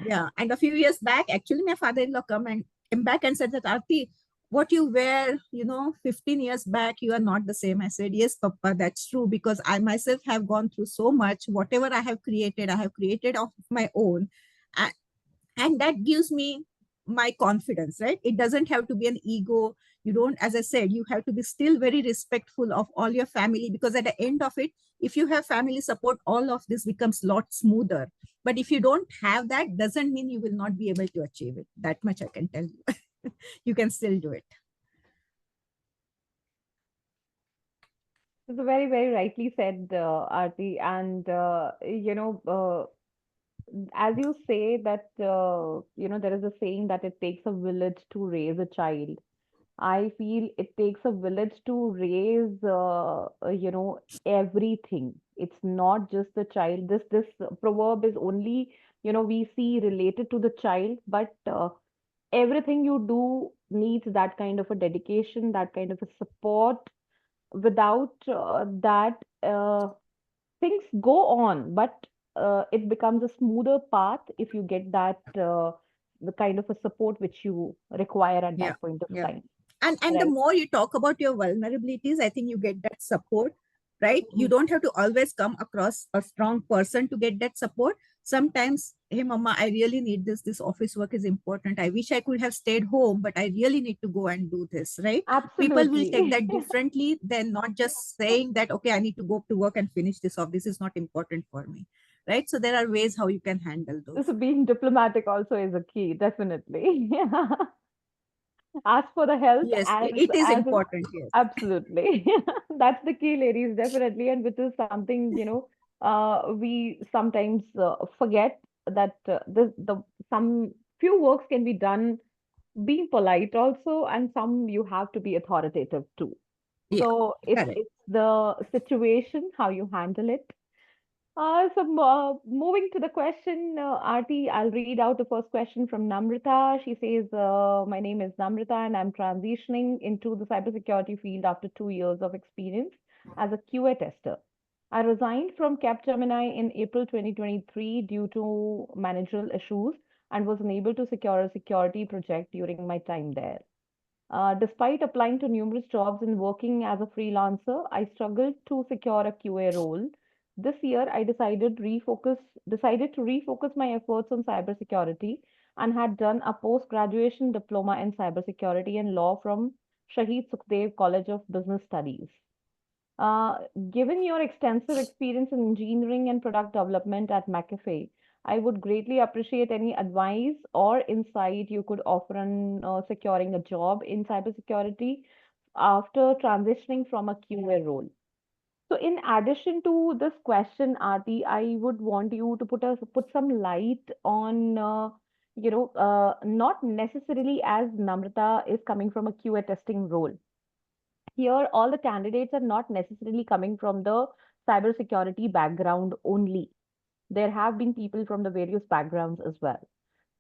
yeah. And a few years back, actually, my father-in-law came back and said that, Aarti, what you were, 15 years back, you are not the same. I said, yes, Papa, that's true, because I myself have gone through so much. Whatever I have created of my own. A- And that gives me my confidence, right? It doesn't have to be an ego. You don't, as I said, you have to be still very respectful of all your family, because at the end of it, if you have family support, all of this becomes a lot smoother. But if you don't have that, doesn't mean you will not be able to achieve it. That much I can tell you. You can still do it. It's very, very rightly said, Aarti. And as you say that there is a saying that it takes a village to raise a child. I feel it takes a village to raise everything. It's not just the child. This proverb is only we see related to the child, but everything you do needs that kind of a dedication, that kind of a support. Without that, things go on, but it becomes a smoother path if you get that the kind of a support which you require at Yeah. that point of Yeah. time, And the right? more you talk about your vulnerabilities, I think you get that support, right? You Mhm. don't have to always come across a strong person to get that support. Sometimes, hey mama, I really need this office work is important. I wish I could have stayed home, but I really need to go and do this, right? People will take Absolutely. that differently than not just saying that, okay, I need to go to work and finish this off, this is not important for me, right? So there are ways how you can handle those. So being diplomatic also is a key, definitely. Ask for the help Yes, as it is as important. Yes. absolutely. That's the key, ladies, definitely. And which is something, we sometimes forget that the some few works can be done being polite also, and some you have to be authoritative too. Yeah, So correct. it's the situation, how you handle it. Moving to the question, Aarti, I'll read out the first question from Namrita. She says, my name is Namrita and I'm transitioning into the cybersecurity field after 2 years of experience as a QA tester. I resigned from Capgemini in April 2023 due to managerial issues and was unable to secure a security project during my time there. Despite applying to numerous jobs and working as a freelancer, I struggled to secure a QA role. This year, I decided to refocus my efforts on cybersecurity and had done a post-graduation diploma in cybersecurity and law from Shahid Sukhdev College of Business Studies. Uh, Given your extensive experience in engineering and product development at McAfee, I would greatly appreciate any advice or insight you could offer on securing a job in cybersecurity after transitioning from a QA role. So, in addition to this question, Aarti, I would want you to put some light on, not necessarily as Namrata is coming from a QA testing role. Here, all the candidates are not necessarily coming from the cybersecurity background only. There have been people from the various backgrounds as well.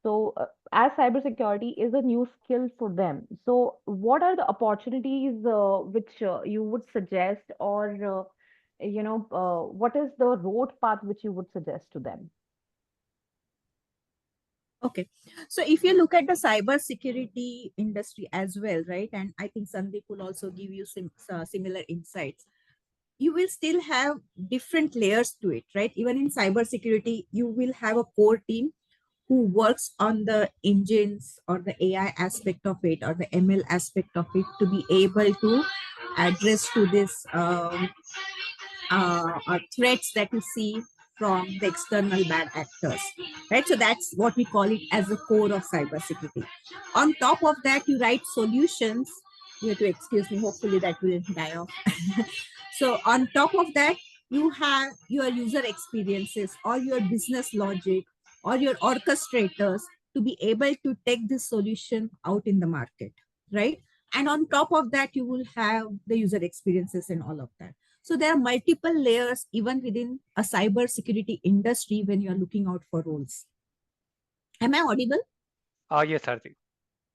So, as cybersecurity is a new skill for them, so what are the opportunities which you would suggest, or what is the road path which you would suggest to them? Okay. So if you look at the cyber security industry as well, right? And I think Sandeep will also give you some similar insights. You will still have different layers to it, right? Even in cyber security, you will have a core team who works on the engines or the AI aspect of it or the ML aspect of it to be able to address to this threats that you see from the external bad actors, right? So that's what we call it as the core of cybersecurity. On top of that, you write solutions. You have to excuse me. Hopefully that will die off. So on top of that, you have your user experiences or your business logic or your orchestrators to be able to take this solution out in the market, right? And on top of that, you will have the user experiences and all of that. So there are multiple layers even within a cyber security industry when you are looking out for roles. Am I audible? Yes, Aarti.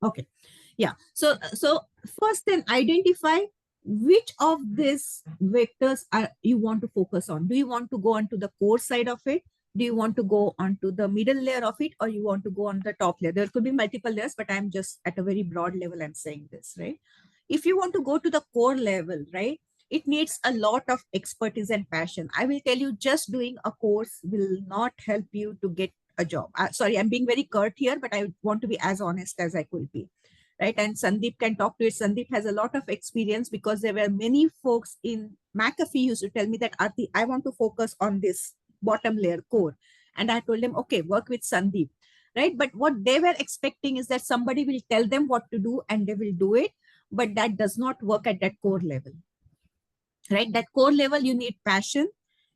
Okay. Yeah. So first then identify which of these vectors are you want to focus on. Do you want to go onto the core side of it? Do you want to go onto the middle layer of it, or you want to go on the top layer? There could be multiple layers, but I'm just at a very broad level, I'm saying this, right? If you want to go to the core level, right, it needs a lot of expertise and passion. I will tell you, just doing a course will not help you to get a job. Sorry, I'm being very curt here, but I want to be as honest as I could be, right? And Sandeep can talk to it. Sandeep has a lot of experience because there were many folks in McAfee used to tell me that, Aarti, I want to focus on this bottom layer core. And I told them, okay, work with Sandeep, right? But what they were expecting is that somebody will tell them what to do and they will do it. But that does not work at that core level, right? That core level, you need passion.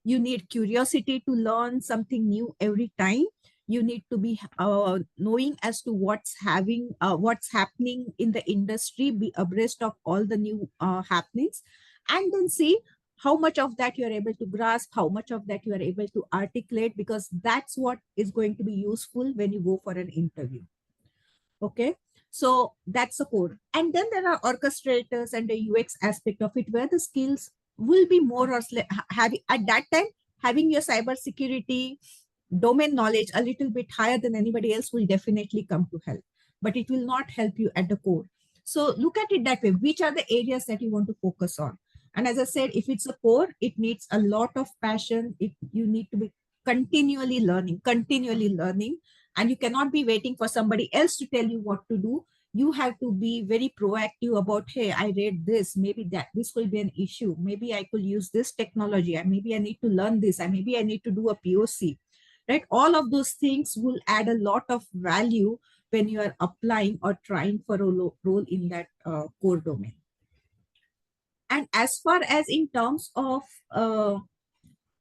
You need curiosity to learn something new every time. You need to be knowing as to what's happening in the industry, be abreast of all the new happenings, and then see how much of that you are able to grasp, how much of that you are able to articulate, because that's what is going to be useful when you go for an interview. Okay, so that's the core. And then there are orchestrators and the UX aspect of it, where the skills will be more or less at that time having your cybersecurity domain knowledge a little bit higher than anybody else will definitely come to help, but it will not help you at the core. So look at it that way. Which are the areas that you want to focus on? And as I said, if it's a core, it needs a lot of passion. You need to be continually learning, and you cannot be waiting for somebody else to tell you what to do. You have to be very proactive about, hey, I read this, maybe that this will be an issue. Maybe I could use this technology, and maybe I need to learn this, and maybe I need to do a POC, right? All of those things will add a lot of value when you are applying or trying for a role in that core domain. And as far as in terms of,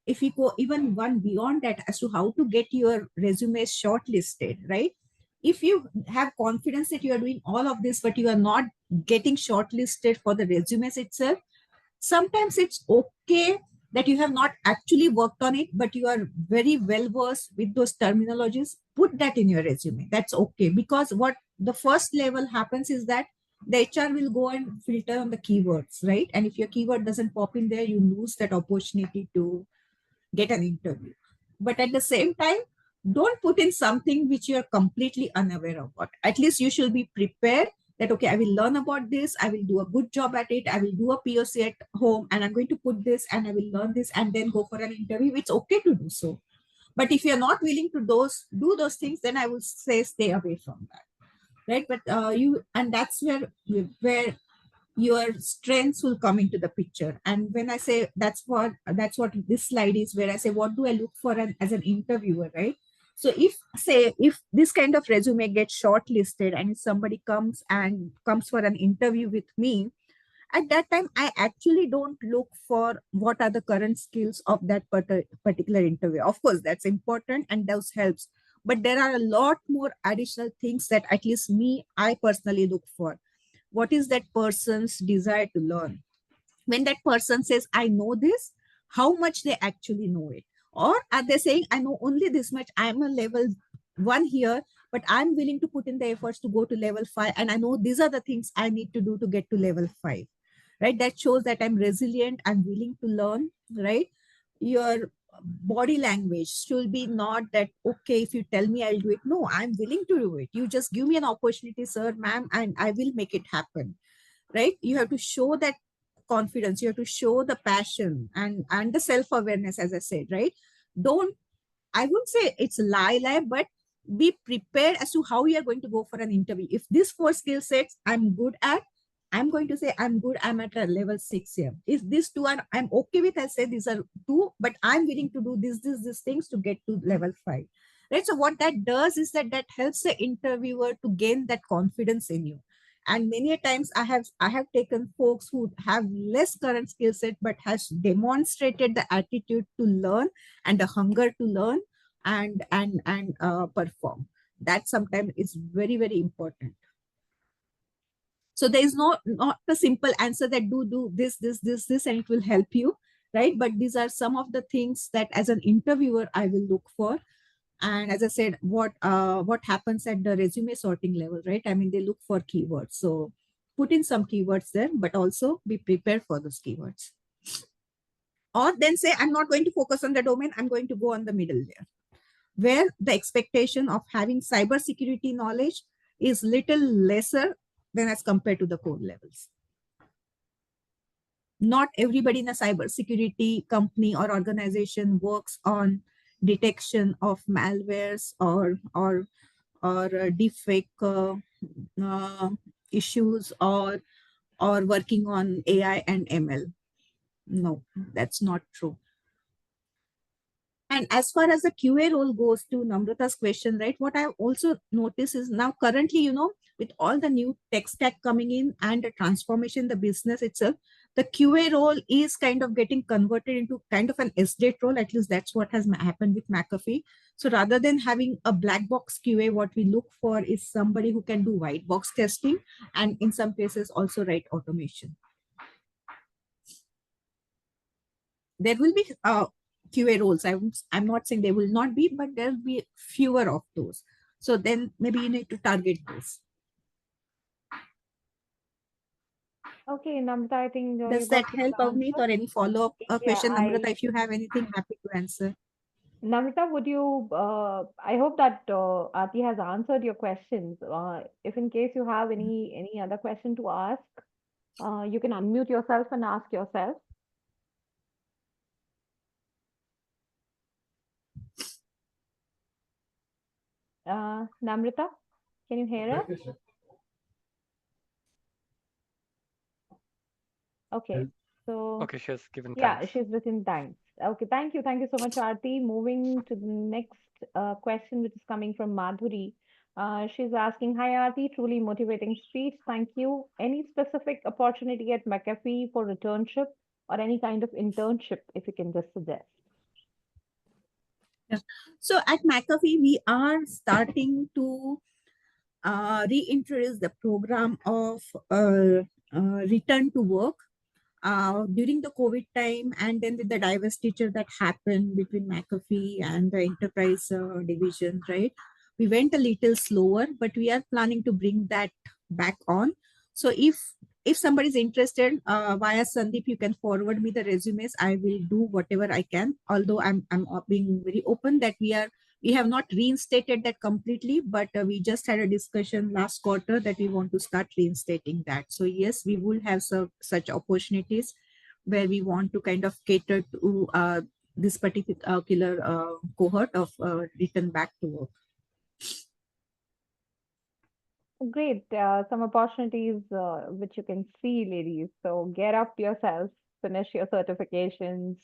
if you go even one beyond that as to how to get your resume shortlisted, right? If you have confidence that you are doing all of this, but you are not getting shortlisted for the resumes itself, sometimes it's okay that you have not actually worked on it, but you are very well versed with those terminologies. Put that in your resume. That's okay. Because what the first level happens is that the HR will go and filter on the keywords, right? And if your keyword doesn't pop in there, you lose that opportunity to get an interview. But at the same time, don't put in something which you're completely unaware of. At least you should be prepared that, okay, I will learn about this, I will do a good job at it, I will do a POC at home, and I'm going to put this and I will learn this and then go for an interview. It's okay to do so. But if you're not willing to do those things, then I will say stay away from that, right? But and that's where your strengths will come into the picture. And when I say that's what this slide is, where I say what do I look for as an interviewer, right? So if this kind of resume gets shortlisted and if somebody comes for an interview with me, at that time I actually don't look for what are the current skills of that particular interview. Of course that's important and those helps, but there are a lot more additional things that at least I personally look for. What is that person's desire to learn? When that person says I know this, how much they actually know it? Or are they saying I know only this much, I'm a level 1 here, but I'm willing to put in the efforts to go to level 5, and I know these are the things I need to do to get to level 5, right? That shows that I'm resilient, I'm willing to learn, right? Your body language should be not that, okay, if you tell me I'll do it. No, I'm willing to do it. You just give me an opportunity, sir, ma'am, and I will make it happen, right? You have to show that confidence, you have to show the passion and the self-awareness, as I said, right? Don't, I wouldn't say it's lie, but be prepared as to how you are going to go for an interview. If these 4 skill sets I'm good at, I'm going to say I'm good, I'm at a level 6 here. If these 2 are I'm okay with, I'll say these are 2, but I'm willing to do these things to get to level 5. Right. So what that does is that helps the interviewer to gain that confidence in you. And many times I have taken folks who have less current skill set, but has demonstrated the attitude to learn and the hunger to learn and perform. That sometimes is very, very important. So there is not a simple answer that do this, and it will help you, right? But these are some of the things that as an interviewer I will look for. And as I said, what happens at the resume sorting level, right? I mean, they look for keywords. So put in some keywords there, but also be prepared for those keywords. Or then say, I'm not going to focus on the domain, I'm going to go on the middle layer, where the expectation of having cybersecurity knowledge is little lesser than as compared to the core levels. Not everybody in a cybersecurity company or organization works on detection of malwares or deepfake issues or working on AI and ML. No, that's not true. And as far as the QA role goes, to Namrata's question, right, what I also notice is now currently, with all the new tech stack coming in and the transformation in the business itself, the QA role is kind of getting converted into kind of an SDET role. At least that's what has happened with McAfee. So rather than having a black box QA, what we look for is somebody who can do white box testing and in some cases also write automation. There will be QA roles. I'm not saying there will not be, but there'll be fewer of those. So then maybe you need to target those. Okay, Namrata, I think does that help, Avneet, or any follow-up question? Namrata, if you have anything, happy to answer. Namrata, would you, I hope that Aarti has answered your questions. If in case you have any other question to ask, you can unmute yourself and ask yourself. Namrata, can you hear us? Okay, so okay, she's given yeah, thanks. she's written thanks. Okay, thank you so much, Aarti. Moving to the next question, which is coming from Madhuri. She's asking, hi Aarti, truly motivating speech. Thank you. Any specific opportunity at McAfee for returnship or any kind of internship, if you can just suggest? Yeah. So at McAfee, we are starting to reintroduce the program of return to work. During the COVID time, and then with the divestiture that happened between McAfee and the enterprise division, right? We went a little slower, but we are planning to bring that back on. So if somebody's interested, via Sandeep, you can forward me the resumes. I will do whatever I can. Although I'm being very open that we are we have not reinstated that completely, but we just had a discussion last quarter that we want to start reinstating that. So yes, we will have such opportunities where we want to kind of cater to this particular cohort of return back to work. Great. Some opportunities which you can see, ladies. So get up yourself, finish your certifications,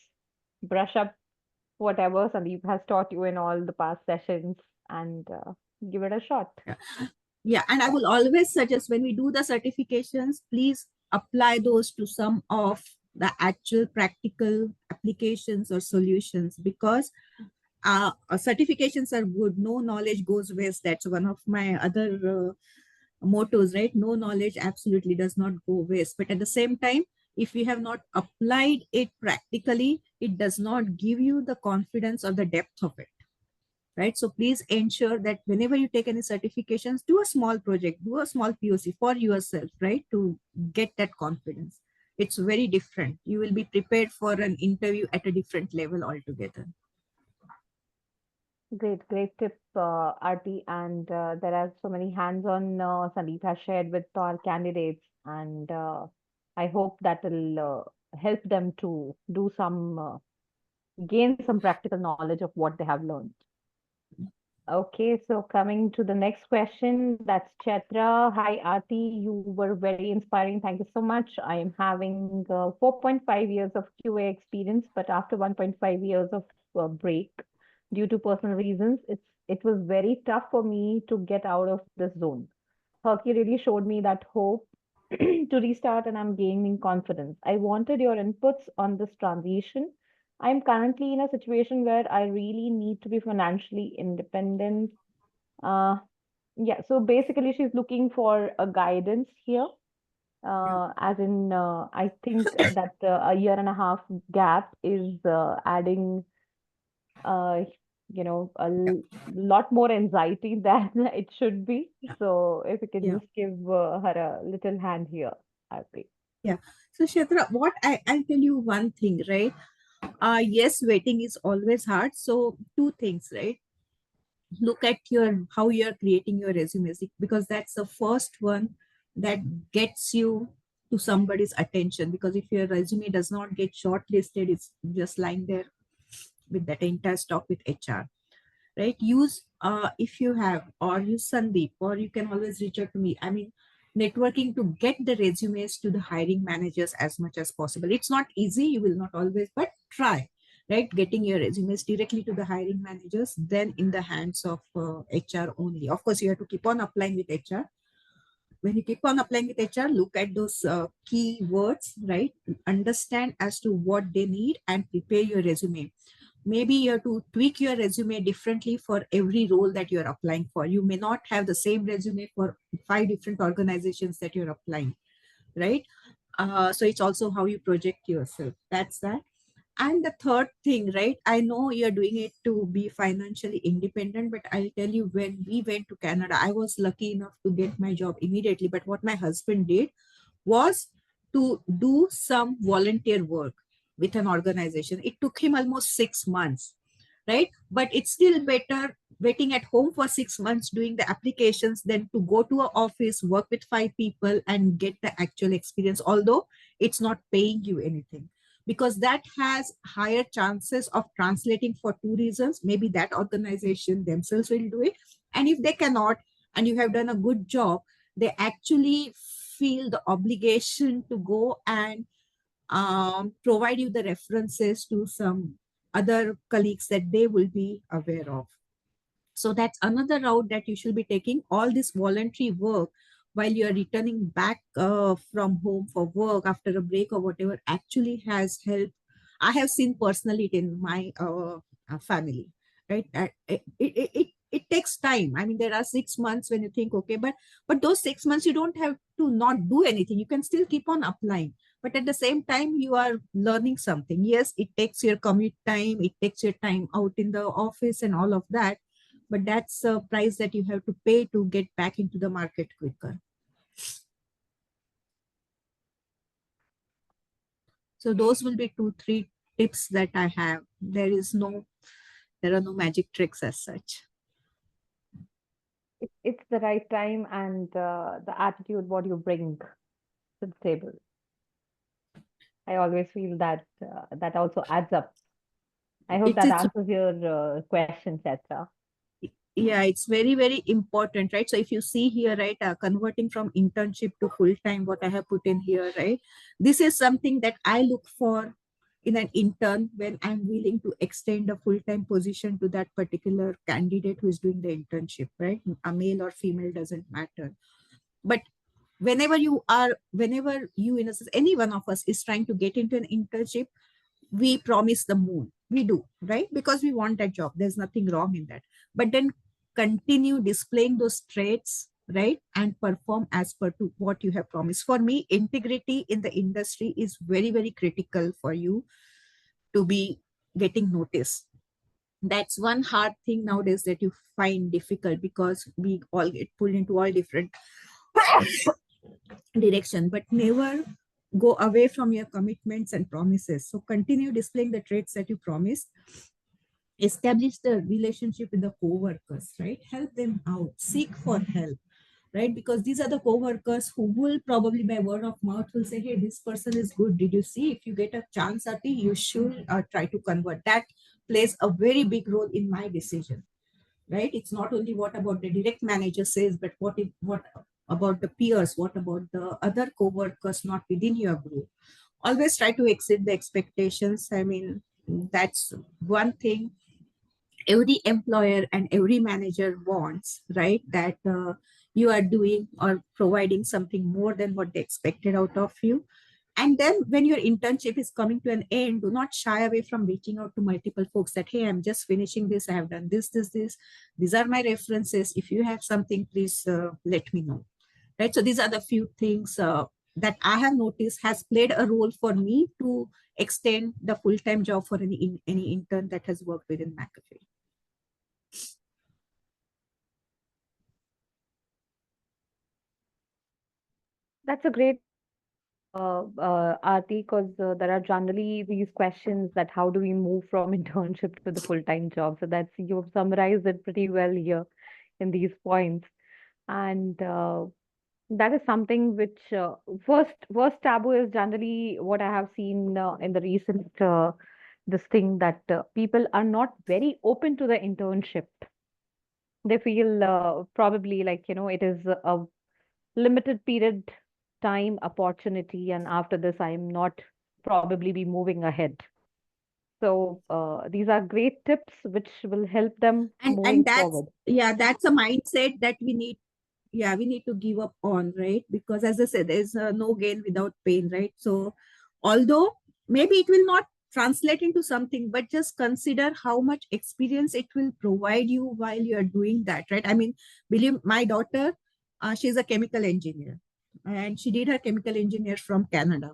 brush up whatever Sandeep has taught you in all the past sessions, and give it a shot. Yeah, and I will always suggest when we do the certifications, please apply those to some of the actual practical applications or solutions, because certifications are good. No knowledge goes waste. That's one of my other mottos, right? No knowledge absolutely does not go waste. But at the same time, if you have not applied it practically, it does not give you the confidence or the depth of it. Right? So please ensure that whenever you take any certifications, do a small project, do a small POC for yourself, right? To get that confidence. It's very different. You will be prepared for an interview at a different level altogether. Great tip, Aarti. And there are so many hands-on Sandeep has shared with our candidates, and I hope that will help them to do some gain some practical knowledge of what they have learned. Okay, so coming to the next question, that's Chetra. Hi, Aarti. You were very inspiring. Thank you so much. I am having 4.5 years of QA experience, but after 1.5 years of break due to personal reasons, it was very tough for me to get out of this zone. Herky really showed me that hope to restart, and I'm gaining confidence. I wanted your inputs on this transition. I'm currently in a situation where I really need to be financially independent. Uh, yeah, so basically, she's looking for a guidance here. As in, I think that a year and a half gap is adding, uh, lot more anxiety than it should be. So if you can Yeah. just give her a little hand here, Aarti. Yeah. So Kshetra, what I'll tell you one thing, right? Yes, waiting is always hard. So two things, right? Look at your how you're creating your resumes, because that's the first one that gets you to somebody's attention. Because if your resume does not get shortlisted, it's just lying there with that entire stock with HR, right? Use if you have, or use Sandeep, or you can always reach out to me. I mean, networking to get the resumes to the hiring managers as much as possible. It's not easy, you will not always, but try, right? Getting your resumes directly to the hiring managers, then in the hands of HR only. Of course, you have to keep on applying with HR. When you keep on applying with HR, look at those key words, right? Understand as to what they need and prepare your resume. Maybe you have to tweak your resume differently for every role that you're applying for. You may not have the same resume for 5 different organizations that you're applying, right? So it's also how you project yourself. That's that. And the third thing, right? I know you're doing it to be financially independent, but I'll tell you, when we went to Canada, I was lucky enough to get my job immediately. But what my husband did was to do some volunteer work with an organization. It took him almost 6 months, right? But it's still better waiting at home for 6 months doing the applications than to go to an office, work with 5 people, and get the actual experience, although it's not paying you anything. Because that has higher chances of translating for two reasons. Maybe that organization themselves will do it. And if they cannot, and you have done a good job, they actually feel the obligation to go and provide you the references to some other colleagues that they will be aware of. So that's another route that you should be taking. All this voluntary work while you're returning back from home for work after a break or whatever actually has helped. I have seen personally it in my family, right? It takes time. I mean, there are 6 months when you think, okay, but those 6 months you don't have to not do anything. You can still keep on applying, but at the same time you are learning something. Yes, it takes your commute time, it takes your time out in the office and all of that, but that's a price that you have to pay to get back into the market quicker. So those will be 2-3 tips that I have. There is no There are no magic tricks as such. It's the right time and the attitude what you bring to the table. I always feel that that also adds up. I hope that It's answers your question, Chaitra. yeah, it's very, very important, right? So if you see here, right, converting from internship to full-time, what I have put in here, right? This is something that I look for in an intern when I'm willing to extend a full-time position to that particular candidate who is doing the internship, right? A male or female doesn't matter. But whenever you, in a sense, any one of us is trying to get into an internship, we promise the moon. We do, right? Because we want that job. There's nothing wrong in that. But then continue displaying those traits, right? And perform as per to what you have promised. For me, integrity in the industry is very, very critical for you to be getting noticed. That's one hard thing nowadays that you find difficult because we all get pulled into all different direction, but never go away from your commitments and promises. So continue displaying the traits that you promised. Establish the relationship with the co-workers, right? Help them out, seek for help, right? Because these are the co-workers who will probably by word of mouth will say, hey, this person is good. Did you see? If you get a chance at it, you should try to convert. That plays a very big role in my decision, right? It's not only what about the direct manager says, but what about the peers, what about the other co-workers not within your group. Always try to exceed the expectations. I mean, that's one thing every employer and every manager wants, right? That you are doing or providing something more than what they expected out of you. And then when your internship is coming to an end, do not shy away from reaching out to multiple folks that, hey, I'm just finishing this. I have done this. These are my references. If you have something, please let me know. Right. So these are the few things that I have noticed has played a role for me to extend the full-time job for any intern that has worked within McAfee. That's a great Aarti, because there are generally these questions that how do we move from internship to the full-time job? So that's you've summarized it pretty well here in these points. And that is something which first taboo is generally what I have seen in the recent this thing that people are not very open to the internship. They feel probably like it is a limited period time opportunity, and after this I'm not probably be moving ahead. So these are great tips which will help them moving And that's forward. that's a mindset that we need to give up on, right? Because as I said, there's no gain without pain, right? So although maybe it will not translate into something, but just consider how much experience it will provide you while you are doing that, right? I mean, believe my daughter, she's a chemical engineer and she did her chemical engineer from Canada.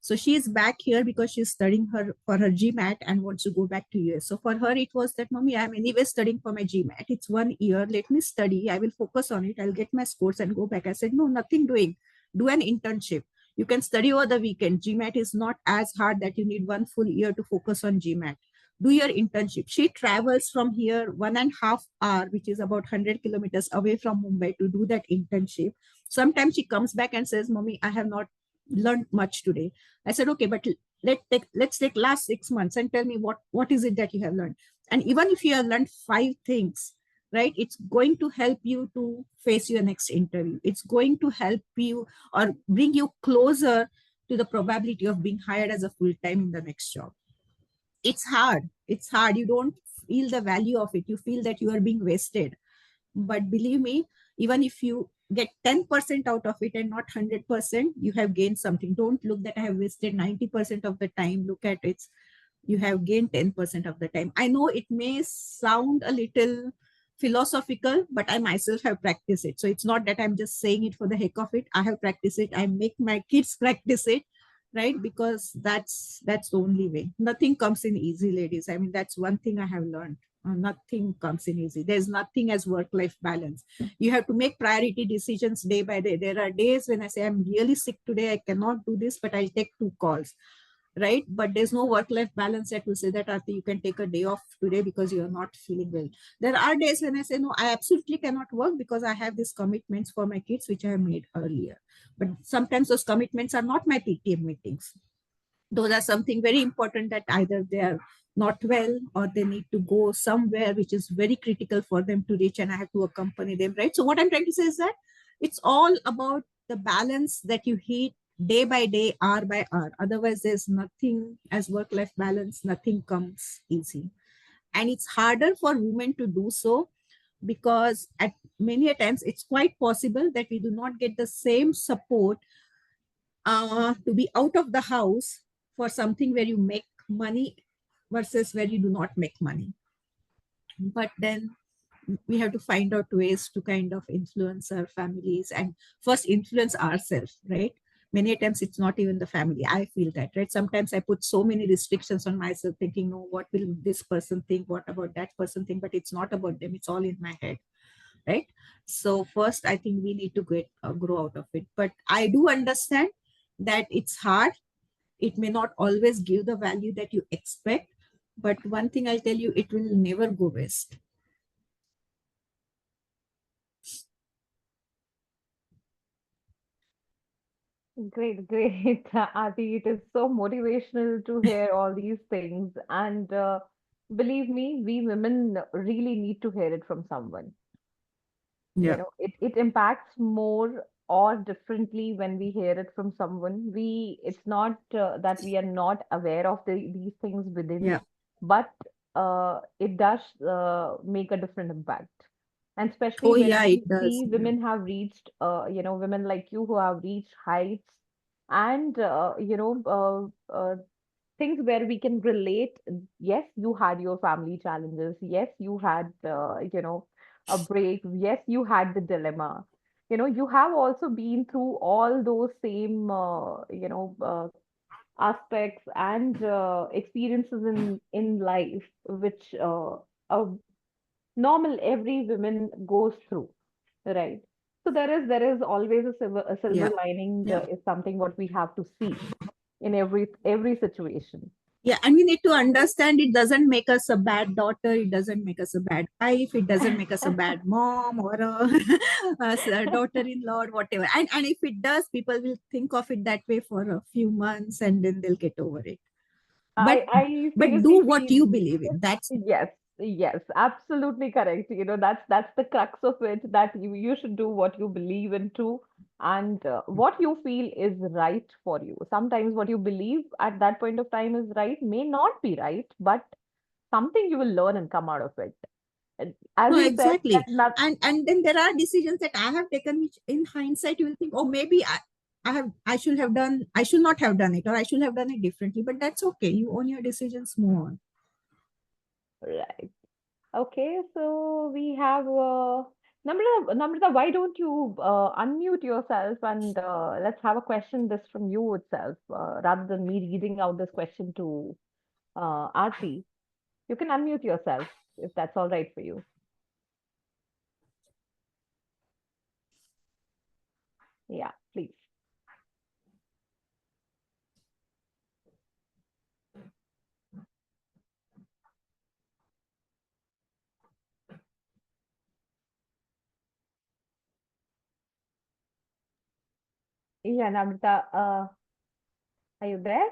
So she is back here because she's studying for her GMAT and wants to go back to US. So for her, it was that, mommy, I'm anyway studying for my GMAT. It's 1 year. Let me study. I will focus on it. I'll get my scores and go back. I said, no, nothing doing. Do an internship. You can study over the weekend. GMAT is not as hard that you need 1 full year to focus on GMAT. Do your internship. She travels from here 1.5 hours, which is about 100 kilometers away from Mumbai, to do that internship. Sometimes she comes back and says, mommy, I have not learned much today. I said, okay, but let's take last 6 months and tell me what is it that you have learned. And even if you have learned 5 things, right, it's going to help you to face your next interview. It's going to help you or bring you closer to the probability of being hired as a full-time in the next job. It's hard. You don't feel the value of it. You feel that you are being wasted. But believe me, even if you get 10% out of it and not 100%, you have gained something. Don't look that I have wasted 90% of the time. Look at it. You have gained 10% of the time. I know it may sound a little philosophical, but I myself have practiced it. So it's not that I'm just saying it for the heck of it. I have practiced it. I make my kids practice it, right? Because that's the only way. Nothing comes in easy, ladies. I mean, that's one thing I have learned. Nothing comes in easy. There's nothing as work-life balance. You have to make priority decisions day by day. There are days when I say, I'm really sick today, I cannot do this, but I'll take 2 calls, right? But there's no work-life balance that will say that Aarti, you can take a day off today because you're not feeling well. There are days when I say, no, I absolutely cannot work because I have these commitments for my kids, which I have made earlier. But sometimes those commitments are not my PTM meetings. Those are something very important that either they are not well or they need to go somewhere which is very critical for them to reach, and I have to accompany them, right? So what I'm trying to say is that it's all about the balance that you hit day by day, hour by hour. Otherwise, there's nothing as work-life balance, nothing comes easy. And it's harder for women to do so because at many times it's quite possible that we do not get the same support to be out of the house for something where you make money versus where you do not make money. But then we have to find out ways to kind of influence our families and first influence ourselves, right? Many times it's not even the family. I feel that, right? Sometimes I put so many restrictions on myself, thinking, no, what will this person think? What about that person think? But it's not about them. It's all in my head, right? So first, I think we need to grow out of it. But I do understand that it's hard. It may not always give the value that you expect. But one thing I'll tell you, it will never go waste. Great, great. Adi, it is so motivational to hear all these things. And believe me, we women really need to hear it from someone. You Yeah. know, it impacts more or differently when we hear it from someone. It's not that we are not aware of these things within, Yeah. but it does make a different impact. And especially Oh, when yeah, we it does. see women have reached, women like you who have reached heights and, things where we can relate. Yes, you had your family challenges. Yes, you had, a break. Yes, you had the dilemma. You have also been through all those same, aspects and experiences in life, which a normal every woman goes through, right? So there is always a silver Yeah. lining Yeah. is something what we have to see in every situation. Yeah. And we need to understand it doesn't make us a bad daughter. It doesn't make us a bad wife. It doesn't make us a bad mom or a daughter-in-law or whatever. And if it does, people will think of it that way for a few months and then they'll get over it. But I but seriously do what feel you believe in. That's yes, yes, absolutely correct. That's the crux of it, that you should do what you believe into and what you feel is right for you. Sometimes what you believe at that point of time is right may not be right, but something you will learn and come out of it. And as no, you said, that exactly. not And then there are decisions that I have taken, which in hindsight you will think, oh, maybe I should not have done it, or I should have done it differently. But that's okay. You own your decisions, move on. right. Okay, so we have Namrata, why don't you unmute yourself and let's have a question this from you itself, rather than me reading out this question to Aarti. You can unmute yourself if that's all right for you. Yeah, please. Yeah, Namrata, are you there?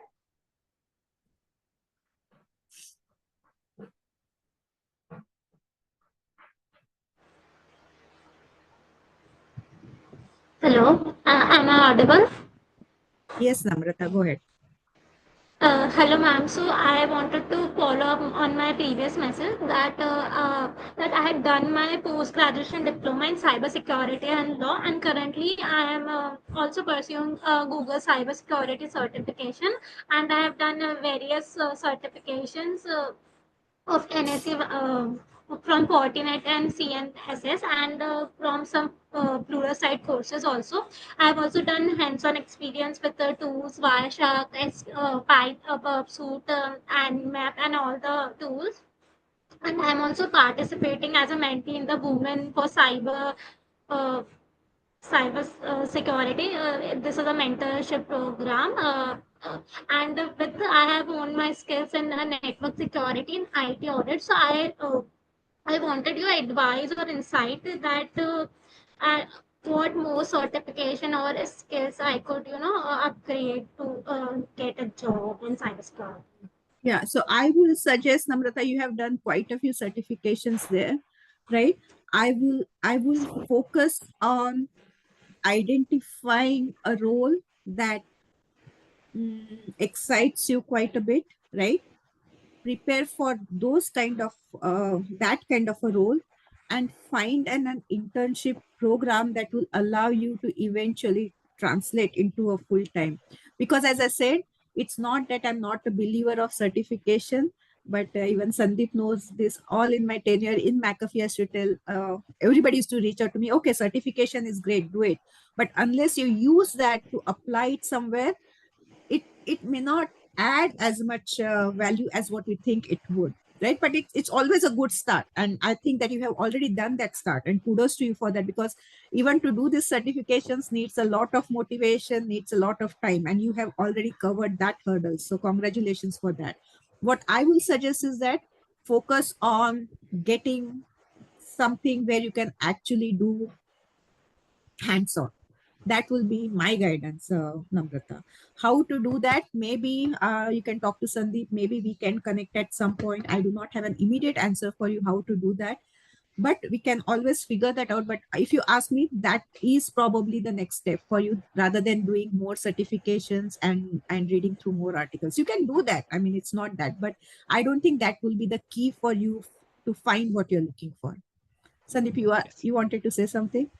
Hello, am I audible? Yes, Namrata, go ahead. Hello, ma'am. So I wanted to follow up on my previous message that I had done my post graduation diploma in cybersecurity and law, and currently I am also pursuing Google cybersecurity certification, and I have done various certifications. Of NSA from Fortinet and CNSS, and from some Pluralsight courses also. I have also done hands-on experience with the tools Wireshark, Python, Suite, and Map, and all the tools. And I'm also participating as a mentee in the Women for uh, Cyber Security. This is a mentorship program. and with I have honed my skills in network security and IT audit. So I wanted your advice or insight that what more certification or skills I could, upgrade to get a job in cybersecurity. Yeah, so I will suggest, Namrata, you have done quite a few certifications there, right? I will focus on identifying a role that excites you quite a bit, right? Prepare for those kind of that kind of a role, and find an internship program that will allow you to eventually translate into a full time. Because as I said, it's not that I'm not a believer of certification, but even Sandeep knows this. All in my tenure in McAfee, I used to tell everybody used to reach out to me, okay, certification is great, do it, but unless you use that to apply it somewhere, it may not add as much value as what we think it would, right? But it's always a good start, and I think that you have already done that start, and kudos to you for that, because even to do these certifications needs a lot of motivation, needs a lot of time, and you have already covered that hurdle, so congratulations for that. What I will suggest is that focus on getting something where you can actually do hands-on. That will be my guidance, Namrata. How to do that? Maybe you can talk to Sandeep. Maybe we can connect at some point. I do not have an immediate answer for you how to do that, but we can always figure that out. But if you ask me, that is probably the next step for you, rather than doing more certifications and reading through more articles. You can do that. I mean, it's not that, but I don't think that will be the key for you to find what you're looking for. Sandeep, Yes. you wanted to say something?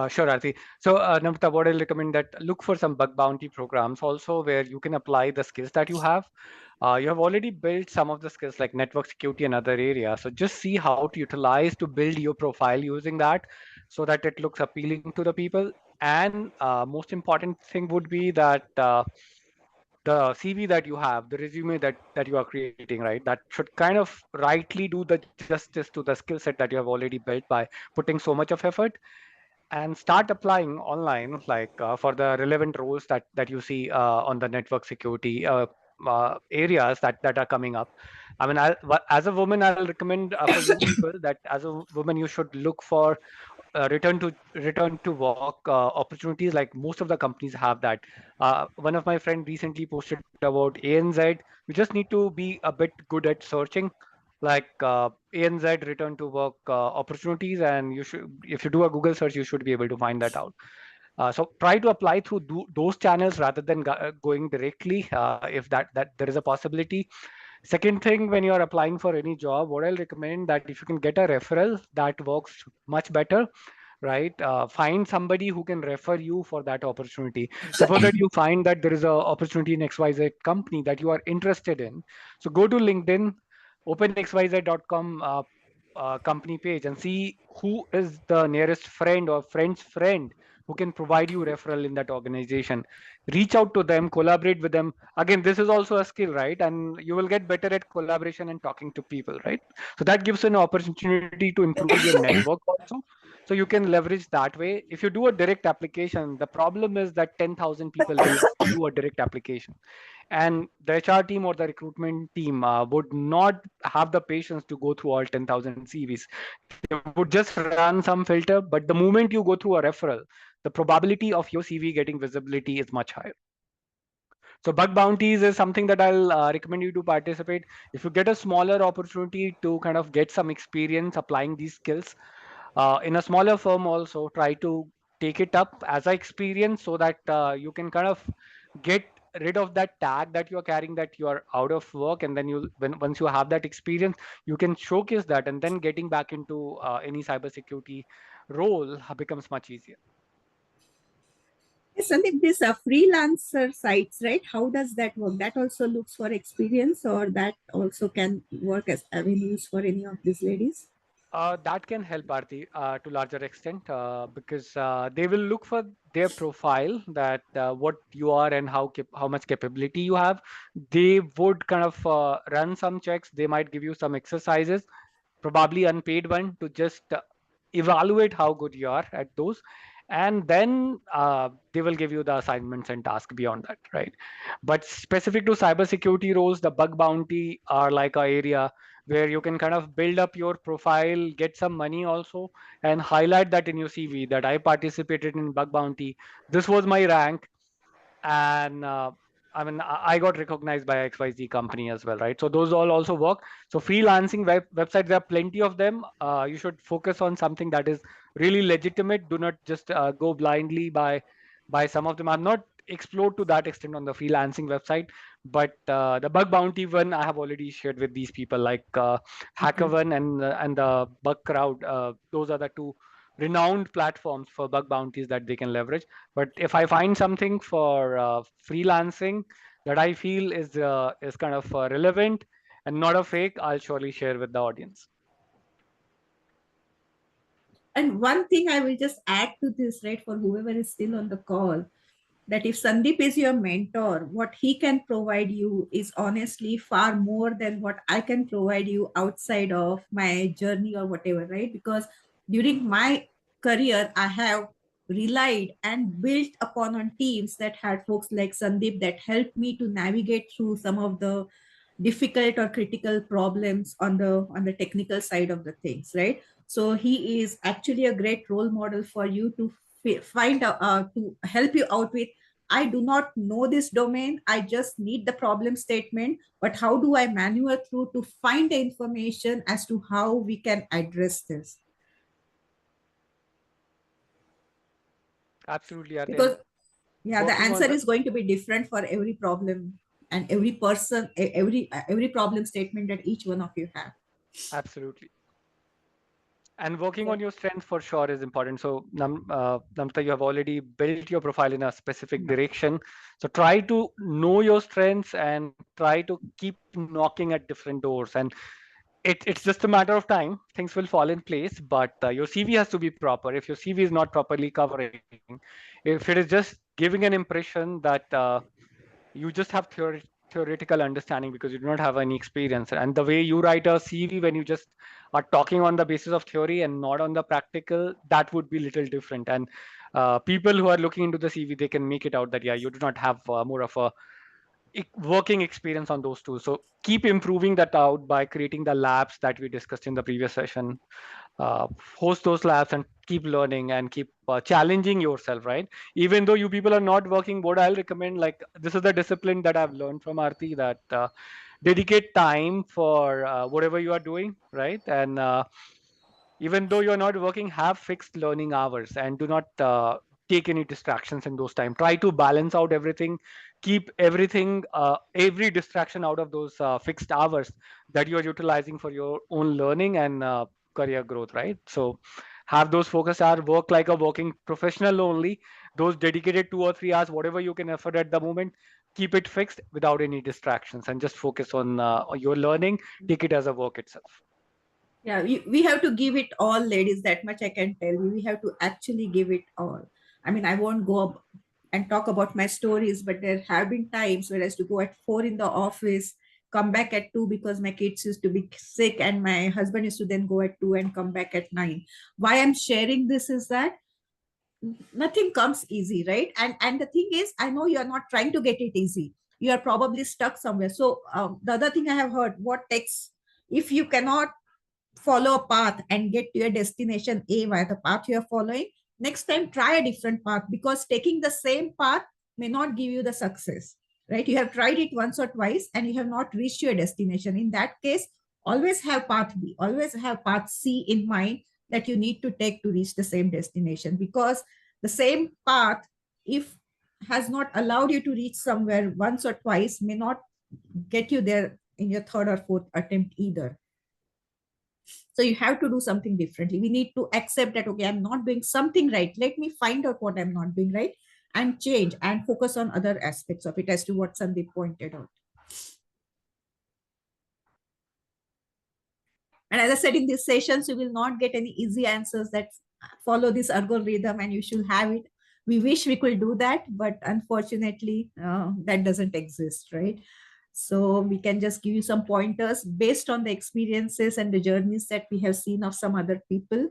Sure, Aarti. So, Namrata, what I'll recommend that look for some bug bounty programs also where you can apply the skills that you have. You have already built some of the skills like network security and other areas. So just see how to utilize to build your profile using that so that it looks appealing to the people. And most important thing would be that the CV that you have, the resume that you are creating, right? That should kind of rightly do the justice to the skill set that you have already built by putting so much of effort, and start applying online like for the relevant roles that you see on the network security areas that are coming up. I mean, as a woman, I'll recommend for you people that as a woman you should look for return to work opportunities. Like most of the companies have that. One of my friend recently posted about ANZ. You just need to be a bit good at searching, like ANZ return to work opportunities, and you should, if you do a Google search, you should be able to find that out. So try to apply through those channels rather than going directly, if that there is a possibility. Second thing, when you are applying for any job, what I'll recommend that if you can get a referral, that works much better, right? Find somebody who can refer you for that opportunity. Suppose that you find that there is a opportunity in XYZ company that you are interested in. So go to LinkedIn, open xyz.com company page and see who is the nearest friend or friend's friend who can provide you referral in that organization. Reach out to them, collaborate with them. Again, this is also a skill, right? And you will get better at collaboration and talking to people, right? So that gives an opportunity to improve your network also. So you can leverage that way. If you do a direct application, the problem is that 10,000 people will do a direct application, and the HR team or the recruitment team would not have the patience to go through all 10,000 CVs. They would just run some filter, but the moment you go through a referral, the probability of your CV getting visibility is much higher. So bug bounties is something that I'll recommend you to participate. If you get a smaller opportunity to kind of get some experience applying these skills in a smaller firm, also try to take it up as an experience so that you can kind of get rid of that tag that you are carrying that you are out of work, and then once you have that experience, you can showcase that, and then getting back into any cybersecurity role becomes much easier. Yes, Sandeep, these freelancer sites, right? How does that work? That also looks for experience, or that also can work as avenues for any of these ladies? That can help, Aarti, to larger extent, because they will look for their profile, that what you are and how much capability you have. They would kind of run some checks. They might give you some exercises, probably unpaid one, to just evaluate how good you are at those. and then they will give you the assignments and tasks beyond that, right? But specific to cybersecurity roles, the bug bounty are like a area where you can kind of build up your profile, get some money also, and highlight that in your CV that I participated in bug bounty. This was my rank, and I mean, I got recognized by XYZ company as well, right? So those all also work. So freelancing websites, there are plenty of them. You should focus on something that is really legitimate. Do not just go blindly by some of them. I'm not explored to that extent on the freelancing website, but the bug bounty one I have already shared with these people, like HackerOne and the Bug Crowd. Those are the two renowned platforms for bug bounties that they can leverage. But if I find something for freelancing that I feel is kind of relevant and not a fake, I'll surely share with the audience. And one thing I will just add to this, right, for whoever is still on the call, that if Sandeep is your mentor, what he can provide you is honestly far more than what I can provide you outside of my journey or whatever, right? Because during my career, I have relied and built upon on teams that had folks like Sandeep that helped me to navigate through some of the difficult or critical problems on the technical side of the things, right? So he is actually a great role model for you to find out, to help you out with. I do not know this domain. I just need the problem statement, but how do I maneuver through to find the information as to how we can address this? Absolutely, Arti. Because yeah, the Working on answer the- is going to be different for every problem and every person, every problem statement that each one of you have. Absolutely. And working Yeah. on your strengths for sure is important. So, Namrata, you have already built your profile in a specific direction. So, try to know your strengths and try to keep knocking at different doors. And it's just a matter of time. Things will fall in place, but your CV has to be proper. If your CV is not properly covering, if it is just giving an impression that you just have theoretical understanding because you do not have any experience, and the way you write a CV when you just are talking on the basis of theory and not on the practical, that would be little different. And people who are looking into the CV, they can make it out that yeah, you do not have more of a working experience on those tools. So keep improving that out by creating the labs that we discussed in the previous session. Host those labs and keep learning and keep challenging yourself, right? Even though you people are not working, what I'll recommend, like this is the discipline that I've learned from Aarti, that dedicate time for whatever you are doing, right? And even though you're not working, have fixed learning hours and do not take any distractions in those time. Try to balance out everything, keep everything, every distraction out of those fixed hours that you are utilizing for your own learning and career growth, right? So have those focus hours, work like a working professional only. Those dedicated 2 or 3 hours, whatever you can afford at the moment, keep it fixed without any distractions and just focus on your learning. Take it as a work itself. Yeah, we have to give it all, ladies. That much I can tell you. We have to actually give it all. I mean, I won't go up and talk about my stories, but there have been times where I used to go at 4 in the office, come back at 2 because my kids used to be sick, and my husband used to then go at 2 and come back at 9. Why I'm sharing this is that nothing comes easy, right? And the thing is, I know you're not trying to get it easy. You are probably stuck somewhere. So the other thing I have heard, what takes, if you cannot follow a path and get to your destination A via the path you are following, next time try a different path, because taking the same path may not give you the success, right? You have tried it once or twice and you have not reached your destination. In that case, always have path B, always have path C in mind that you need to take to reach the same destination, because the same path, if has not allowed you to reach somewhere once or twice, may not get you there in your third or fourth attempt either. So you have to do something differently. We need to accept that, okay, I'm not doing something right. Let me find out what I'm not doing right and change and focus on other aspects of it, as to what Sandeep pointed out. And as I said, in these sessions, you will not get any easy answers that follow this algorithm and you should have it. We wish we could do that, but unfortunately, that doesn't exist, right? So we can just give you some pointers based on the experiences and the journeys that we have seen of some other people,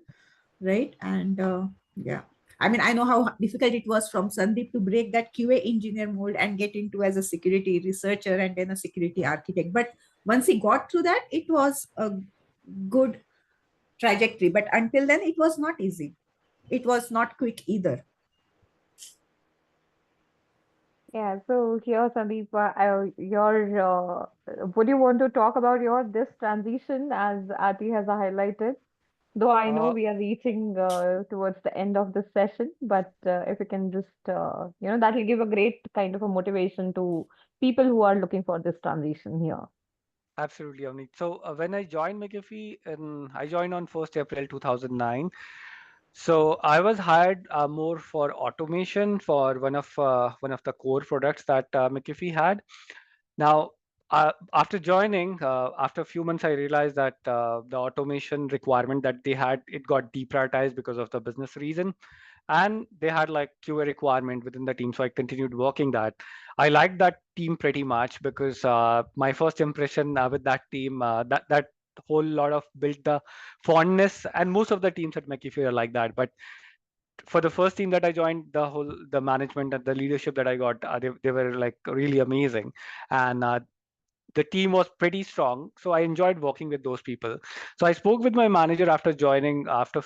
right? And yeah. I mean, I know how difficult it was from Sandeep to break that QA engineer mold and get into as a security researcher and then a security architect. But once he got through that, it was a good trajectory. But until then, it was not easy. It was not quick either. Yeah, so here, Sandeep, would you want to talk about this transition as Aarti has highlighted? Though I know Uh, we are reaching towards the end of the session, but if you can just, that will give a great kind of a motivation to people who are looking for this transition here. Absolutely, Avneet. So when I joined McAfee, I joined on 1st April 2009. So I was hired more for automation for one of the core products that McAfee had. Now, after joining, after a few months, I realized that the automation requirement that they had, it got deprioritized because of the business reason, and they had like QA requirement within the team. So I continued working that. I liked that team pretty much because my first impression with that team, that whole lot of built the fondness, and most of the teams at McAfee are like that. But for the first team that I joined, the management and the leadership that I got, they were like really amazing, and the team was pretty strong. So I enjoyed working with those people. So I spoke with my manager after joining. After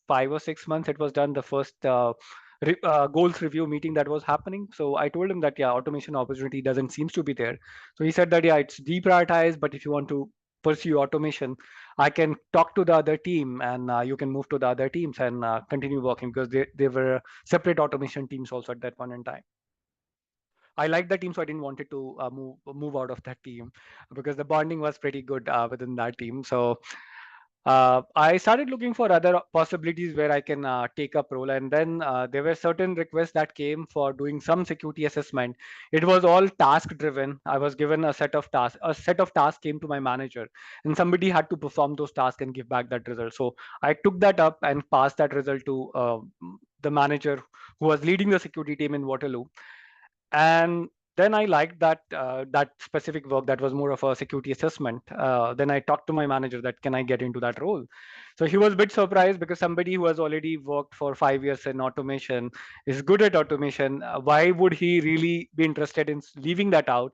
5 or 6 months, it was done the first goals review meeting that was happening. So I told him that yeah, automation opportunity doesn't seems to be there. So he said that yeah, it's deprioritized, but if you want to pursue automation, I can talk to the other team, and you can move to the other teams and continue working, because they were separate automation teams also at that point in time. I liked the team, so I didn't want it to move out of that team, because the bonding was pretty good within that team. So I started looking for other possibilities where I can take up role, and then there were certain requests that came for doing some security assessment. It was all task driven. I was given a set of tasks. A set of tasks came to my manager, and somebody had to perform those tasks and give back that result. So I took that up and passed that result to the manager who was leading the security team in Waterloo. And then I liked that specific work that was more of a security assessment. Then I talked to my manager that can I get into that role. So he was a bit surprised, because somebody who has already worked for 5 years in automation, is good at automation. Why would he really be interested in leaving that out?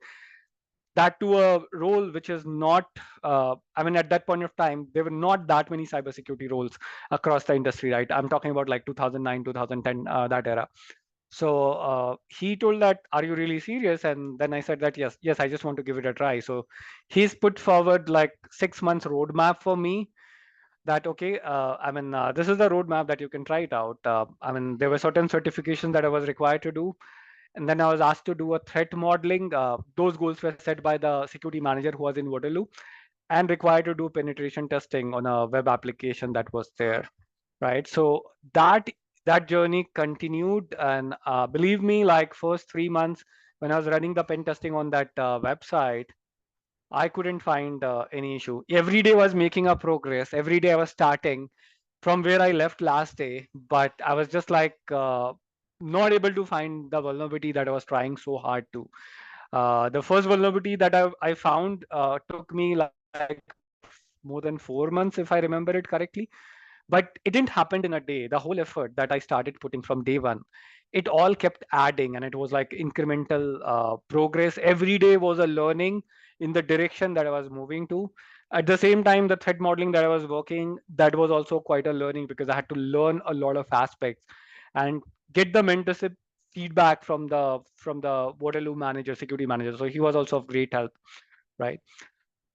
That to a role which is not, I mean, at that point of time, there were not that many cybersecurity roles across the industry, right? I'm talking about like 2009, 2010, that era. So he told that, "Are you really serious?" And then I said that yes, yes, I just want to give it a try. So he's put forward like 6 months roadmap for me. That okay, I mean, this is the roadmap that you can try it out. I mean, there were certain certifications that I was required to do, and then I was asked to do a threat modeling. Those goals were set by the security manager who was in Waterloo, and required to do penetration testing on a web application that was there, right? So that journey continued, and believe me, like first 3 months when I was running the pen testing on that website, I couldn't find any issue. Every day was making a progress. Every day I was starting from where I left last day, but I was just like not able to find the vulnerability that I was trying so hard to. The first vulnerability that I found took me like more than 4 months, if I remember it correctly. But it didn't happen in a day. The whole effort that I started putting from day one, it all kept adding, and it was like incremental progress. Every day was a learning in the direction that I was moving to. At the same time, the threat modeling that I was working, that was also quite a learning, because I had to learn a lot of aspects and get the mentorship feedback from the Waterloo manager, security manager. So he was also of great help, right?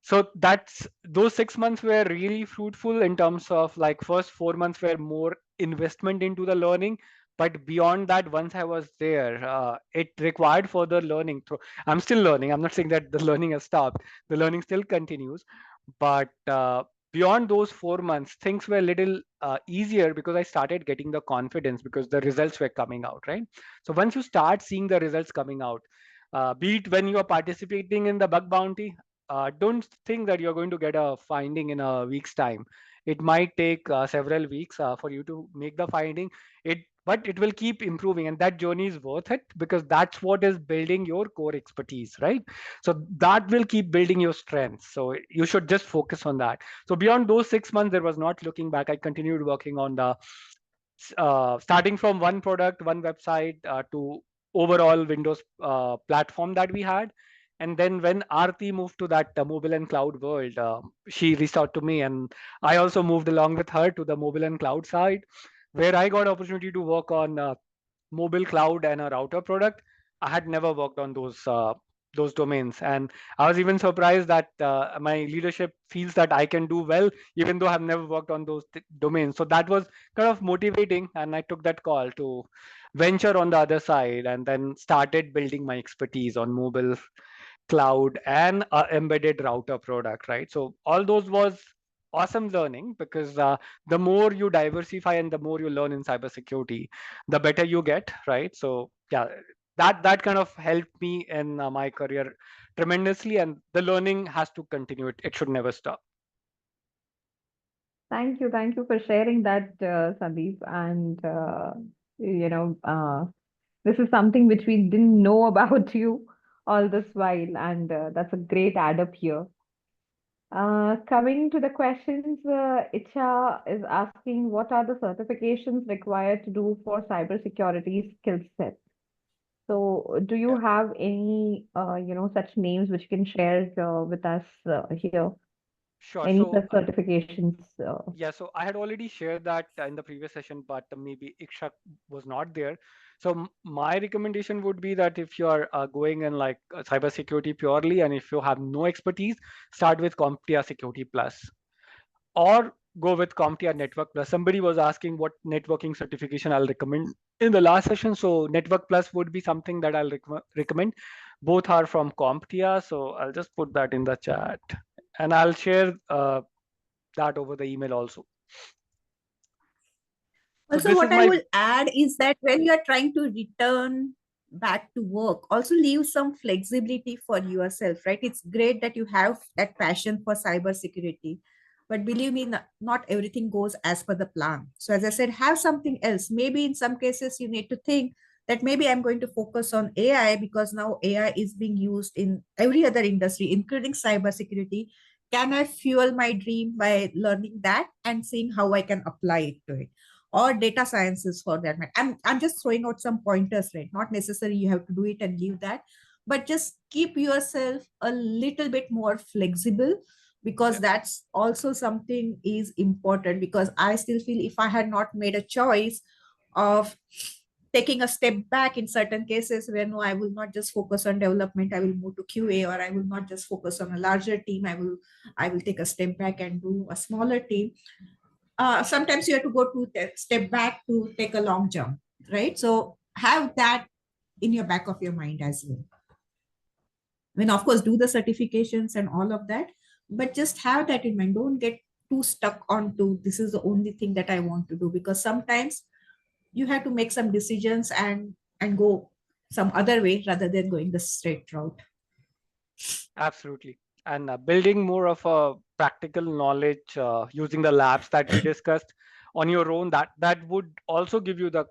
So that's those 6 months were really fruitful in terms of like first 4 months were more investment into the learning. But beyond that, once I was there, it required further learning. So I'm still learning. I'm not saying that the learning has stopped. The learning still continues. But beyond those 4 months, things were a little easier, because I started getting the confidence, because the results were coming out, right? So once you start seeing the results coming out, be it when you are participating in the bug bounty, don't think that you're going to get a finding in a week's time. It might take several weeks for you to make the finding. But it will keep improving, and that journey is worth it, because that's what is building your core expertise, right? So that will keep building your strengths. So you should just focus on that. So beyond those 6 months, there was not looking back. I continued working on the starting from one product, one website to overall Windows platform that we had. And then when Aarti moved to that mobile and cloud world, she reached out to me, and I also moved along with her to the mobile and cloud side, where I got opportunity to work on mobile cloud and a router product. I had never worked on those domains, and I was even surprised that my leadership feels that I can do well, even though I've never worked on those domains. So that was kind of motivating, and I took that call to venture on the other side, and then started building my expertise on mobile cloud and embedded router product, right? So all those was awesome learning, because the more you diversify and the more you learn in cybersecurity, the better you get, right? So yeah, that kind of helped me in my career tremendously, and the learning has to continue. It should never stop. Thank you for sharing that, Sandeep. And you know, this is something which we didn't know about you all this while, and that's a great add up here. Coming to the questions, Icha is asking, what are the certifications required to do for cybersecurity skill set? So, do you Yeah, have any, such names which you can share with us here? sure. Any So such certifications? yeah, so I had already shared that in the previous session, but maybe Ikshak was not there. So my recommendation would be that if you are going in like cybersecurity purely, and if you have no expertise, start with CompTIA Security Plus, or go with CompTIA Network Plus. Somebody was asking what networking certification I'll recommend in the last session. So Network Plus would be something that I'll recommend. Both are from CompTIA, so I'll just put that in the chat, and I'll share that over the email also. So Also, this is what I my will add is that when you are trying to return back to work, also leave some flexibility for yourself, right? It's great that you have that passion for cybersecurity, but believe me, not everything goes as per the plan. So, as I said, have something else. Maybe in some cases, you need to think that maybe I'm going to focus on AI because now AI is being used in every other industry, including cybersecurity. Can I fuel my dream by learning that and seeing how I can apply it to it? Or data sciences for that matter. I'm just throwing out some pointers, right? Not necessarily you have to do it and leave that, but just keep yourself a little bit more flexible, because yeah, that's also something is important. Because I still feel if I had not made a choice of taking a step back in certain cases where no, I will not just focus on development, I will move to QA, or I will not just focus on a larger team, I will take a step back and do a smaller team. Sometimes you have to go to step back to take a long jump, right? So have that in your back of your mind as well. I mean, of course, do the certifications and all of that, but just have that in mind. Don't get too stuck onto this is the only thing that I want to do, because sometimes you have to make some decisions and go some other way rather than going the straight route. absolutely. And building more of a practical knowledge using the labs that we discussed on your own, that would also give you the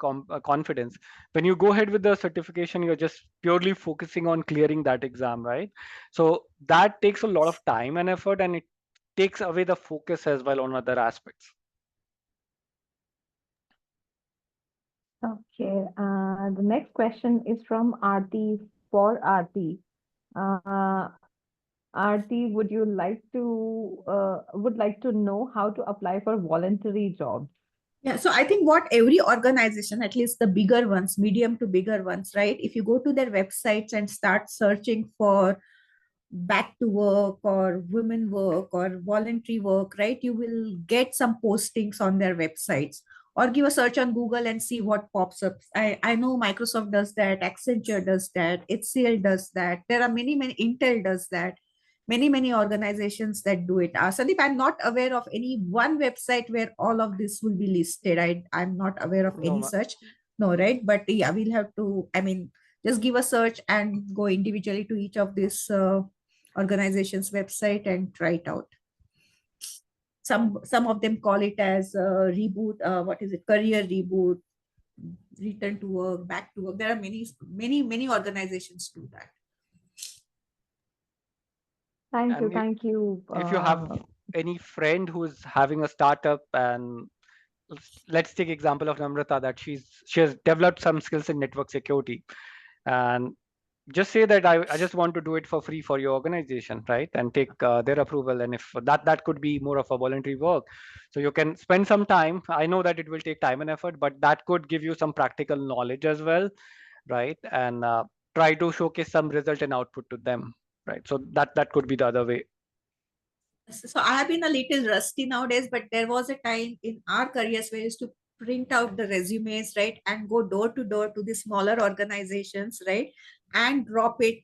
confidence. When you go ahead with the certification, you're just purely focusing on clearing that exam, right? So that takes a lot of time and effort, and it takes away the focus as well on other aspects. Okay. The next question is from Aarti for Aarti. Uh, Aarti, would like to know how to apply for voluntary jobs? Yeah, so I think what every organization, at least the bigger ones, medium to bigger ones, right? If you go to their websites and start searching for back to work or women work or voluntary work, right? You will get some postings on their websites, or give a search on Google and see what pops up. I know Microsoft does that, Accenture does that, HCL does that. There are many, Intel does that. Many organizations that do it. Sandeep, I'm not aware of any one website where all of this will be listed. I'm not aware of No, any such. No, right? But yeah, we'll have to, I mean, just give a search and go individually to each of these organization's website and try it out. Some of them call it as reboot, what is it, career reboot, return to work, back to work. There are many organizations do that. Thank you. If you have any friend who is having a startup and let's take example of Namrata, that she has developed some skills in network security, and just say that I just want to do it for free for your organization, right? And take their approval. And if that could be more of a voluntary work. So you can spend some time. I know that it will take time and effort, but that could give you some practical knowledge as well, right? And try to showcase some result and output to them, right? So that could be the other way. So I have been a little rusty nowadays, but there was a time in our careers where I used to print out the resumes, right, and go door to door to the smaller organizations, right, and drop a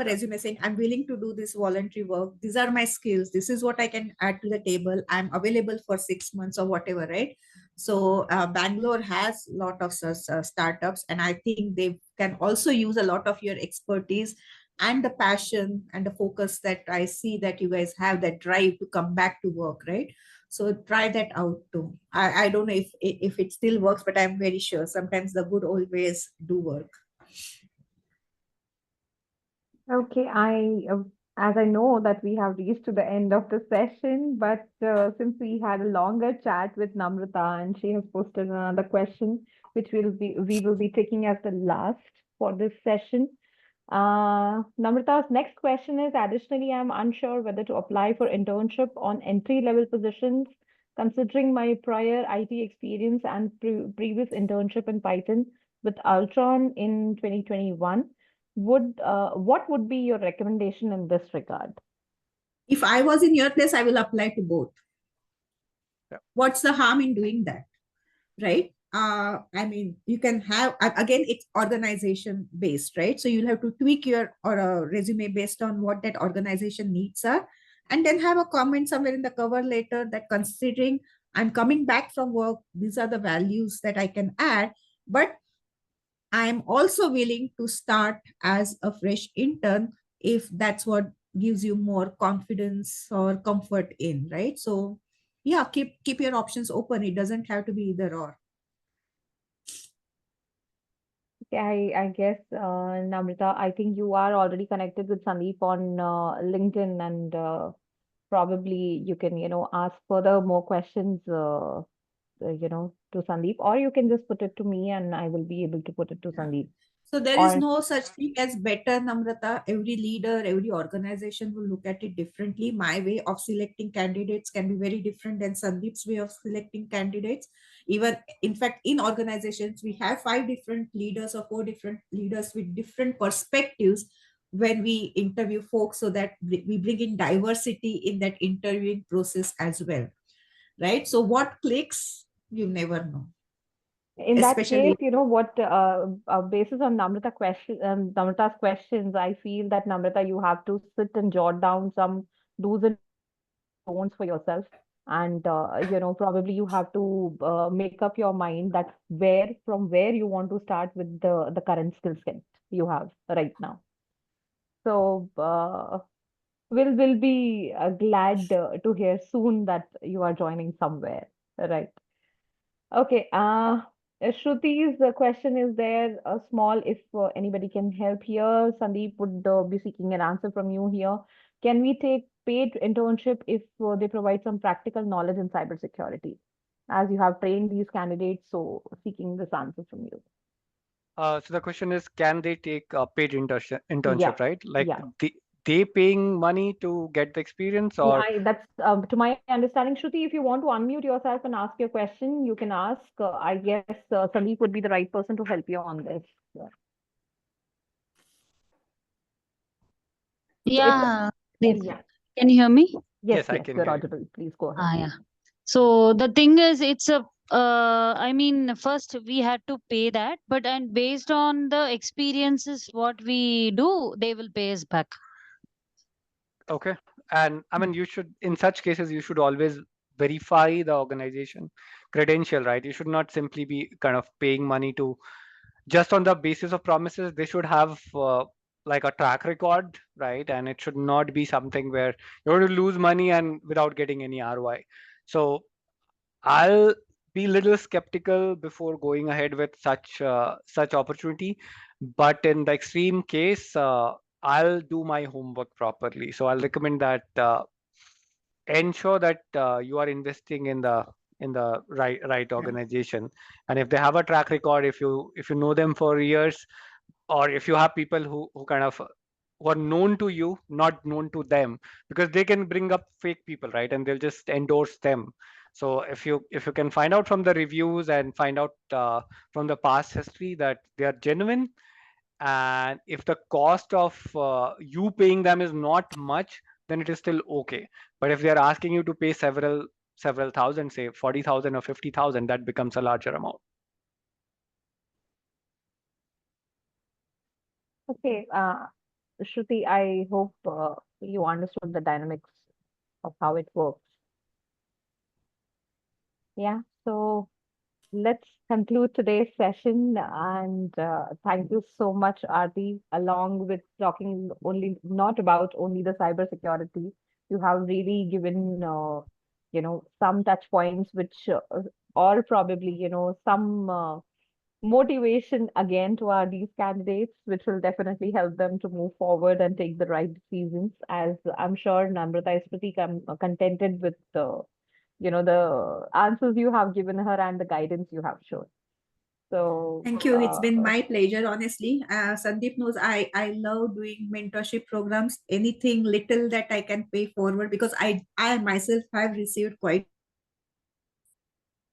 resume saying, I'm willing to do this voluntary work. These are my skills. This is what I can add to the table. I'm available for 6 months or whatever, right? So Bangalore has a lot of startups, and I think they can also use a lot of your expertise and the passion and the focus that I see that you guys have, that drive to come back to work, right? So try that out too. I don't know if it still works, but I'm very sure sometimes the good old ways do work. Okay, as I know that we have reached to the end of the session, but since we had a longer chat with Namrata and she has posted another question, which we will be taking as the last for this session. Namrata's next question is, additionally, I'm unsure whether to apply for internship on entry-level positions, considering my prior IT experience and previous internship in Python with Altron in 2021. What would be your recommendation in this regard? If I was in your place, I will apply to both. Yeah. What's the harm in doing that, right? I mean, you can have, again, it's organization based, right? So you'll have to tweak your resume based on what that organization needs are, and then have a comment somewhere in the cover letter that, considering I'm coming back from work, these are the values that I can add, but I'm also willing to start as a fresh intern if that's what gives you more confidence or comfort in, right? So yeah, keep your options open. It doesn't have to be either or. I guess, Namrata, I think you are already connected with Sandeep on LinkedIn, and probably you can, ask further more questions, to Sandeep, or you can just put it to me and I will be able to put it to Sandeep. So there is Or no such thing as better, Namrata. Every leader, every organization will look at it differently. My way of selecting candidates can be very different than Sandeep's way of selecting candidates. Even, in fact, in organizations, we have 5 different leaders or 4 different leaders with different perspectives when we interview folks, so that we bring in diversity in that interviewing process as well, right? So what clicks, you never know. in that Especially, case, what, basis on Namrata's questions, I feel that, Namrata, you have to sit and jot down some do's and don'ts for yourself. And, probably you have to make up your mind that from where you want to start with the current skill set you have right now. So, we'll be glad to hear soon that you are joining somewhere, right? Okay. Shruti's question is there, small, if anybody can help here. Sandeep would be seeking an answer from you here. Can we take paid internship if they provide some practical knowledge in cybersecurity? As you have trained these candidates, so seeking this answer from you. So the question is, can they take a paid internship, Yeah, right? Like yeah. they paying money to get the experience, Yeah, or that's to my understanding. Shruti, if you want to unmute yourself and ask your question, you can ask. I guess Sandeep would be the right person to help you on this. Yeah. Yeah, Yeah. can you hear me? Yes, I can you're hear you. audible. Please go ahead. Yeah. So the thing is, I mean, first we had to pay that, and based on the experiences, what we do, they will pay us back. Okay. And I mean, in such cases, you should always verify the organization credential, right? You should not simply be kind of paying money to just on the basis of promises. They should have like a track record, right? And it should not be something where you're going to lose money and without getting any ROI. So I'll be a little skeptical before going ahead with such opportunity. But in the extreme case, I'll do my homework properly. So I'll recommend that ensure that you are investing in the in the right organization. And if they have a track record, if you know them for years, or if you have people who kind of who are known to you, not known to them, because they can bring up fake people, right? And they'll just endorse them. So if you can find out from the reviews and find out from the past history that they are genuine, and if the cost of you paying them is not much, then it is still okay. But if they are asking you to pay several thousand, say 40,000 or 50,000, that becomes a larger amount. Okay, Shruti, I hope you understood the dynamics of how it works. Yeah, so let's conclude today's session, and thank you so much, Aarti, along with talking only not about only the cybersecurity. You have really given some touch points which or probably some motivation again to our these candidates, which will definitely help them to move forward and take the right decisions. As I'm sure Namrata is pretty contented with the answers you have given her and the guidance you have shown. So Thank you. It's been my pleasure, honestly. Sandeep knows I love doing mentorship programs. Anything little that I can pay forward, because I myself have received quite,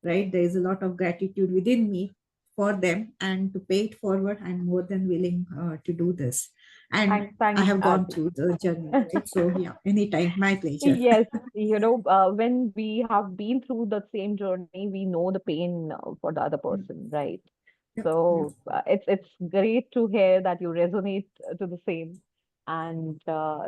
right? There is a lot of gratitude within me for them, and to pay it forward, I'm more than willing to do this. And thanks, I have gone Aarti. through the journey, right? So yeah, anytime, my pleasure. Yes, when we have been through the same journey, we know the pain for the other person, right? Yeah, So it's great to hear that you resonate to the same. And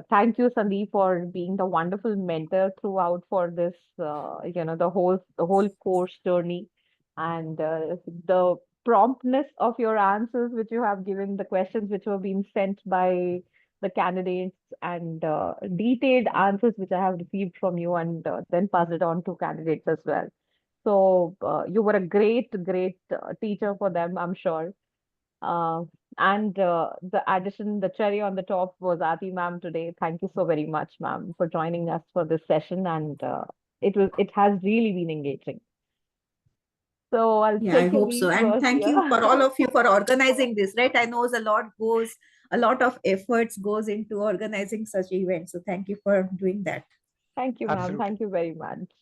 thank you, Sandeep, for being the wonderful mentor throughout for this, the whole course journey, and the promptness of your answers, which you have given, the questions which were being sent by the candidates, and detailed answers which I have received from you, and then passed it on to candidates as well. So you were a great teacher for them, I'm sure. Uh, and the addition, the cherry on the top was Aarti ma'am today. Thank you so very much, ma'am, for joining us for this session. And it has really been engaging. So I'll Yeah, I take a hope so. leave And thank you here. for all of you for organizing this, right? I know a lot of efforts goes into organizing such events. So thank you for doing that. Thank you, ma'am. Absolutely. Thank you very much.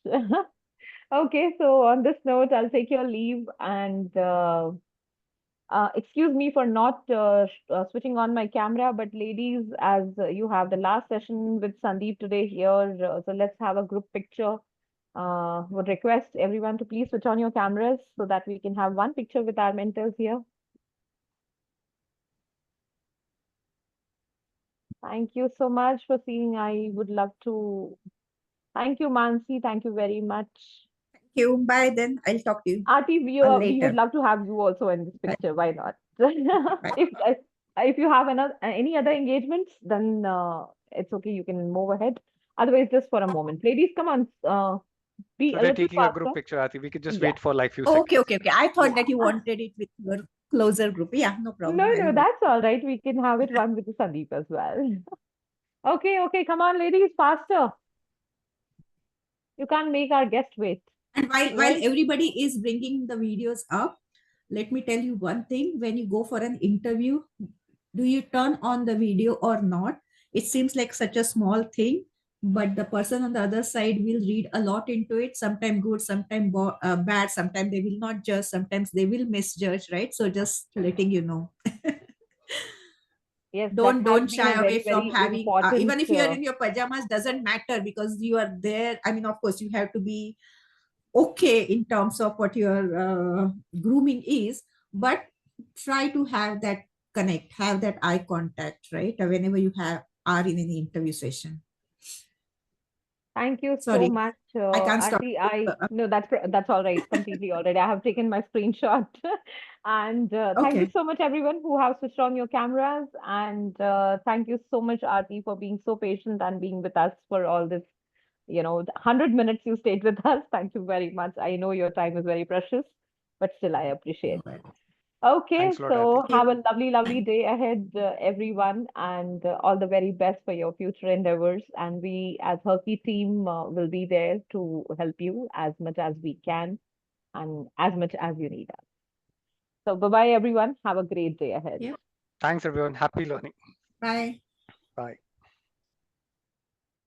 Okay, so on this note, I'll take your leave, and excuse me for not switching on my camera, but ladies, as you have the last session with Sandeep today here, so let's have a group picture. Would request everyone to please switch on your cameras so that we can have one picture with our mentors here. Thank you so much for seeing. I would love to thank you, Mansi. Thank you very much. Thank you. Bye then. I'll talk to you Aarti, we would later. love to have you also in this Bye. picture. Why not? Bye. If you have any other engagements, then it's okay. You can move ahead. Otherwise, just for a moment, ladies, come on. Be So a they're little taking a group faster. picture, Aarti. We could just Yeah. wait for like few seconds. Okay. I thought that you Yeah. wanted it with your closer group. Yeah, no problem. No, I'll wait. that's all right. We can have it one with the Sandeep as well. Okay, come on, ladies, faster. You can't make our guest wait. And while Right? everybody is bringing the videos up, let me tell you one thing. When you go for an interview, do you turn on the video or not? It seems like such a small thing, but the person on the other side will read a lot into it. Sometimes good, sometimes bad. Sometimes they will not judge. Sometimes they will misjudge, right? So just letting you know. Yes, that don't has been shy a away very, from very having important. even if you are in your pajamas, doesn't matter, because you are there. I mean, of course you have to be okay in terms of what your grooming is, but try to have that connect, have that eye contact, right? Whenever you are in any interview session. Thank you so Sorry, much, I can't stop. Aarti. No, that's all right. Completely all right. I have taken my screenshot. And thank you Okay. so much, everyone who have switched on your cameras. And thank you so much, Aarti, for being so patient and being with us for all this, 100 minutes you stayed with us. Thank you very much. I know your time is very precious, but still I appreciate. Okay, Thanks a lot, so Aarti. have a lovely, lovely day ahead, everyone, and all the very best for your future endeavors. And we, as Herky team, will be there to help you as much as we can and as much as you need us. So, bye-bye, everyone. Have a great day ahead. Yeah. Thanks, everyone. Happy learning. Bye. Bye.